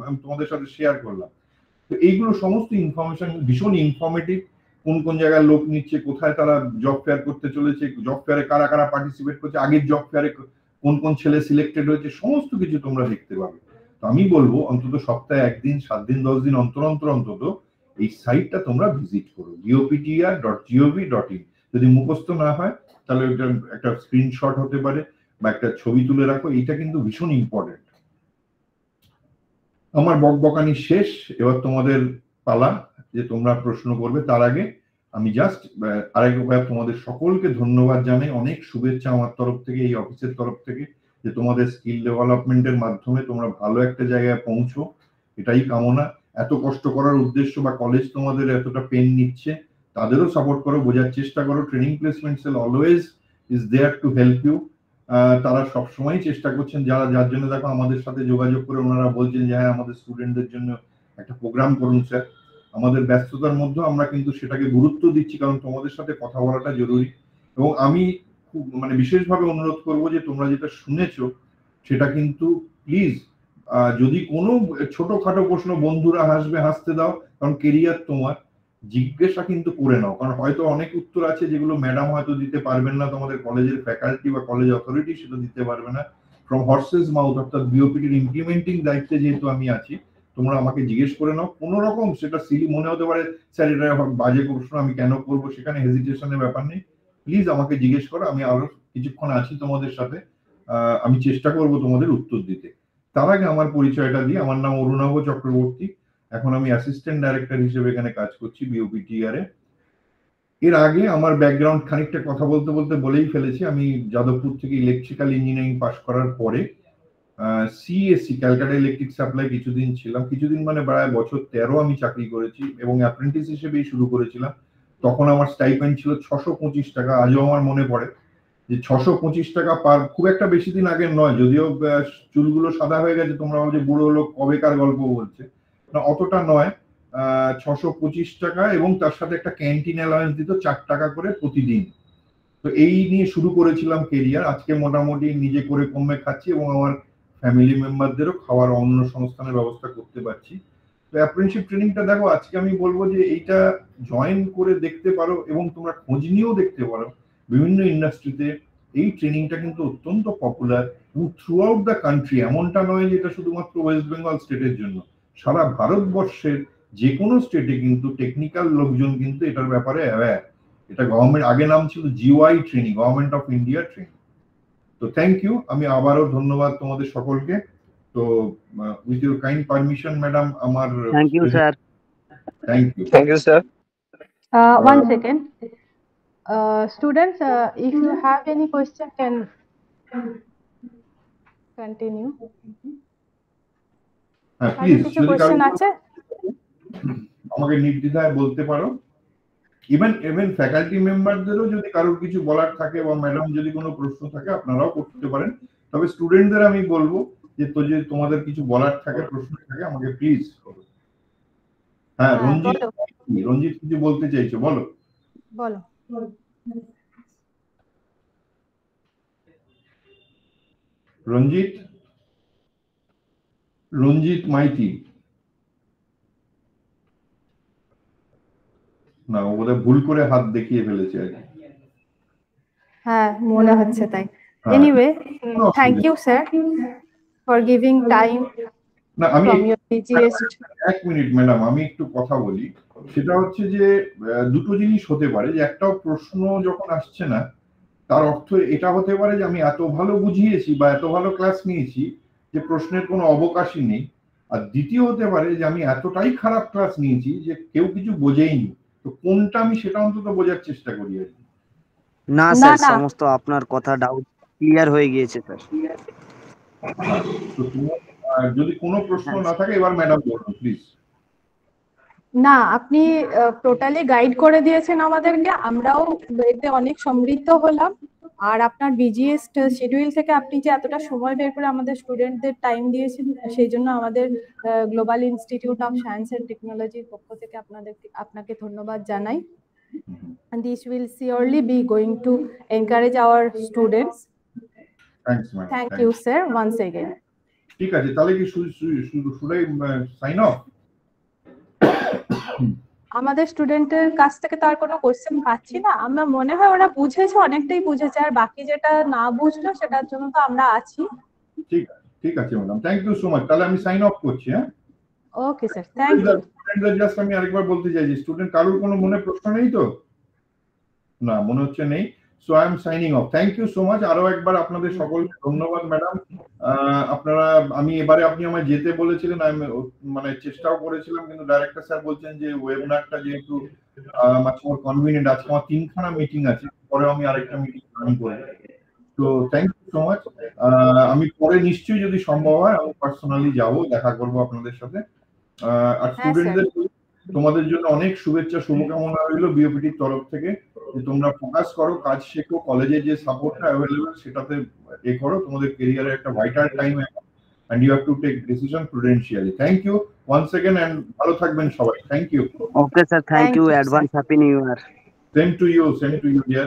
আমি তোমাদের সাথে শেয়ার করলাম, তো এইগুলো সমস্ত ইনফরমেশন ভীষণ ইনফরমেটিভ। কোন কোন জায়গায় লোক নিচ্ছে, কোথায় তারা জব ফেয়ার করতে চলেছে, জব ফেয়ারে কারা কারা পার্টিসিপেট করছে, আগের জব ফেয়ারে কোন কোন ছেলে সিলেক্টেড হয়েছে, সমস্ত কিছু তোমরা দেখতে পাবে। তো আমি বলবো অন্তত সপ্তাহে 1 দিন 7 দিন 10 দিন অন্তর অন্তত এই সাইটটা তোমরা ভিজিট করো, bioptr.gov.in। যদি মুখস্থ না হয় তাহলে ওইটা একটা স্ক্রিনশট হতে পারে বা একটা ছবি তুলে রাখো, এইটা কিন্তু ভীষণ ইম্পর্টেন্ট। আমার বকবকানি শেষ, এবার তোমাদের পালা যে তোমরা প্রশ্ন করবে। তার আগে আমি জাস্ট আরেকবার তোমাদের সকলকে ধন্যবাদ জানাই, অনেক শুভেচ্ছা আমার তরফ থেকে, এই অফিসের তরফ থেকে, যে তোমাদের স্কিল ডেভেলপমেন্টের মাধ্যমে তোমরা ভালো একটা জায়গায় পৌঁছো, এটাই কামনা। এত কষ্ট করার উদ্দেশ্য, বা কলেজ তোমাদের এতটা পেন নিচ্ছে, তাদেরও সাপোর্ট করো, বোঝার চেষ্টা করো। Training placement cell always is there to help you. তারা সবসময় চেষ্টা করছেন, যার জন্য দেখো আমাদের সাথে যোগাযোগ করে ওনারা বলছেন যে হ্যাঁ আমাদের স্টুডেন্টদের জন্য একটা প্রোগ্রাম করুন স্যার। আমাদের ব্যস্ততার মধ্যে আমরা কিন্তু সেটাকে গুরুত্ব দিচ্ছি, কারণ তোমাদের সাথে কথা বলাটা জরুরি। এবং আমি খুব মানে বিশেষভাবে অনুরোধ করব যে তোমরা যেটা শুনেছো সেটা কিন্তু প্লিজ, যদি কোনো ছোটখাটো প্রশ্ন, বন্ধুরা হাসবে, হাসতে দাও, কারণ কেরিয়ার তোমার, জিজ্ঞাসা কিন্তু করে নাও, কারণ হয়তো অনেক উত্তর আছে যেগুলো ম্যাডাম হয়তো দিতে পারবেন না, তোমাদের কলেজের ফ্যাকাল্টি বা কলেজ অথরিটি সেটা দিতে পারবে না। ফ্রম হর্সেস মাউথ, অর্থাৎ বিওপিটির ইমপ্লিমেন্টিং দায়িত্বে যেহেতু আমি আছি, তোমরা আমাকে জিজ্ঞেস করে নাও। কোনো রকম সেটা সিলি মনে হতে পারে, স্যার এটা বাজে প্রশ্ন আমি কেন করবো, সেখানে হেজিটেশনের ব্যাপার নেই। প্লিজ আমাকে জিজ্ঞেস করো, আমি আরো কিছুক্ষণ আছি তোমাদের সাথে, আমি চেষ্টা করব তোমাদের উত্তর দিতে। তার আগে আমার পরিচয়টা দিই। আমার নাম অরুণাভ চক্রবর্তী, এখন আমি অ্যাসিস্ট্যান্ট ডাইরেক্টর হিসেবে এখানে কাজ করছি বিওপিটিআর এ। এর আগে আমার ব্যাকগ্রাউন্ড খানিকটা কথা বলতে বলতে বলেই ফেলেছি। আমি যাদবপুর থেকে ইলেকট্রিক্যাল ইঞ্জিনিয়ারিং পাস করার পরে সিএসসি ক্যালকাটা ইলেকট্রিক সাপ্লাই কিছুদিন ছিলাম, কিছুদিন মানে প্রায় বছর 13 আমি চাকরি করেছি এবং অ্যাপ্রেন্টিস হিসেবেই শুরু করেছিলাম। তখন আমার স্টাইপেন্ড ছিল 625 টাকা। আজও আমার মনে পড়ে যে 625 টাকা পার, খুব একটা বেশি দিন আগের নয়, যদিও চুলগুলো সাদা হয়ে গেছে, তোমরা ভাবছো বুড়ো লোক কবেকার গল্প বলছে, না অতটা নয়। 625 টাকা এবং তার সাথে একটা ক্যান্টিন অ্যালাউন্স দিত 4 টাকা করে প্রতিদিন। তো এই নিয়ে শুরু করেছিলাম কেরিয়ার। আজকে মোটামুটি নিজে করে কমে খাচ্ছি এবং আমার ফ্যামিলি মেম্বারদেরও খাওয়ার অন্য সংস্থানের ব্যবস্থা করতে পারছি। তো অ্যাপ্রেন্টিসশিপ ট্রেনিংটা দেখো, আজকে আমি বলবো যে এইটা জয়েন করে দেখতে পারো এবং তোমরা খোঁজ নিয়েও দেখতে পারো। বিভিন্ন ইন্ডাস্ট্রিতে এই ট্রেনিংটা কিন্তু অত্যন্ত পপুলার এবং থ্রু আউট দ্য কান্ট্রি। এমনটা নয় যে এটা শুধুমাত্র ওয়েস্ট বেঙ্গল স্টেটের জন্য, সারা ভারতবর্ষের যে কোনো স্টেটে কিন্তু টেকনিক্যাল লোকজন কিন্তু এটার ব্যাপারে অ্যাওয়্যার। এটা গভর্নমেন্ট, আগে নাম ছিল GOI training, government of India training. তো থ্যাংক ইউ, আমি আবারও ধন্যবাদ তোমাদের সকলকে। তো with your kind permission madam, আমার thank you sir. Thank you, sir. One second. Students, if you have any question, can continue. হ্যাঁ প্লিজ, কিছু কোশ্চেন আছে আমাকে নির্দ্বিধায় বলতে পারো। ইভেন ফ্যাকাল্টি মেম্বারদেরও যদি কারোর কিছু বলার থাকে বা ম্যাডাম যদি কোনো প্রশ্ন থাকে আপনারাও করতে পারেন। তবে স্টুডেন্টদের আমি বলবো যে তোমাদের কিছু বলার থাকে, প্রশ্ন থাকে, আমাকে প্লিজ করো। হ্যাঁ রঞ্জিত কিছু বলতে চাইছো, বলো বলো। রঞ্জিত মাইতি, না ও বোধহয় ভুল করে হাত দেখিয়ে ফেলেছে আর কি। হ্যাঁ মনে হচ্ছে তাই। Anyway, thank you sir for giving time. না আমি এক মিনিট ম্যাডাম, আমি একটু কথা বলি। সেটা হচ্ছে যে দুটো জিনিস হতে পারে, যে একটাও প্রশ্ন যখন আসছে না তার অর্থ এটা হতে পারে যে আমি এত ভালো বুঝিয়েছি বা এত ভালো ক্লাস নিয়েছি যে প্রশ্নের কোনো অবকাশই নেই। আর দ্বিতীয় হতে পারে যে আমি এতটাই খারাপ ক্লাস নিয়েছি যে কেউ কিছু বোঝেইনি। তো কোনটা, আমি সেটা অন্তত বোঝার চেষ্টা করি আর কি। না স্যার, সমস্ত আপনার কথা ডাউট ক্লিয়ার হয়ে গিয়েছে স্যার। তো যদি কোনো প্রশ্ন না থাকে এবার ম্যাডাম বলুন প্লিজ। না, আপনি টোটালি গাইড করে দিয়েছেন আমাদেরকে, আমরাও এতে অনেক সমৃদ্ধ হলাম। আর আপনার বিজিএস্ট শিডিউল থেকে আপনি যে এতটা সময় বের করে আমাদের স্টুডেন্টদের টাইম দিয়েছেন, সেই জন্য আমাদের Global Institute of Science and টেকনোলজির পক্ষ থেকে আপনাকে ধন্যবাদ জানাই। And this will surely be going to encourage our students. Thanks, ma'am. Thank you, sir, once again. ঠিক আছে, তাহলে কি শুড আই সাইন অফ? আমাদের স্টুডেন্টের কাছ থেকে তার কোনো কোশ্চেন পাচ্ছি না। আমার মনে হয় ওরা বুঝেছে, অনেকটাই বুঝেছে, আর বাকি যেটা না বুঝলো সেটার জন্য তো আমরা আছি। ঠিক আছে madam, thank you so much. তাহলে আমি সাইন অফ করছি। হ্যাঁ ওকে স্যার, থ্যাংক ইউ। স্টুডেন্টদের জাস্ট আমি আরেকবার বলতে চাইছি, স্টুডেন্ট কারোর কোনো মনে প্রশ্ন নেই তো? না মনে হচ্ছে নেই। So I am signing off. Thank you so much. আরো একবার আপনাদের সকলকে ধন্যবাদ ম্যাডাম। আপনারা, আমি এবারে আপনি আমায় যেতে বলেছিলেন, আমি মানে চেষ্টাও করেছিলাম, কিন্তু ডাইরেক্টর স্যার বলছেন যে ওয়েবিনারটা যেহেতু মাচ মোর কনভিনিয়েন্ট, আজকে আমার 3খানা মিটিং আছে, পরে আমি আরেকটা মিটিং জয়েন করব। তো থ্যাংক ইউ সো মাচ। আমি পরে নিশ্চয়ই যদি সম্ভব হয় আমি পার্সোনালি যাব, দেখা করব আপনাদের সাথে। আর স্টুডেন্টদের তোমাদের জন্য অনেক শুভেচ্ছা, শুভকামনা রইল বিওপিটির তরফ থেকে, যে তোমরা ফোকাস করো, কাজ শেখো, কলেজে যে সাপোর্টটা অ্যাভেলেবল সেটাতে এ করো। তোমাদের ক্যারিয়ারে একটা vital time and you have to take decision prudentially. Thank you once again and ভালো থাকবেন সবাই। Thank you. Okay sir, thank you. Advance happy new year. Same to you dear.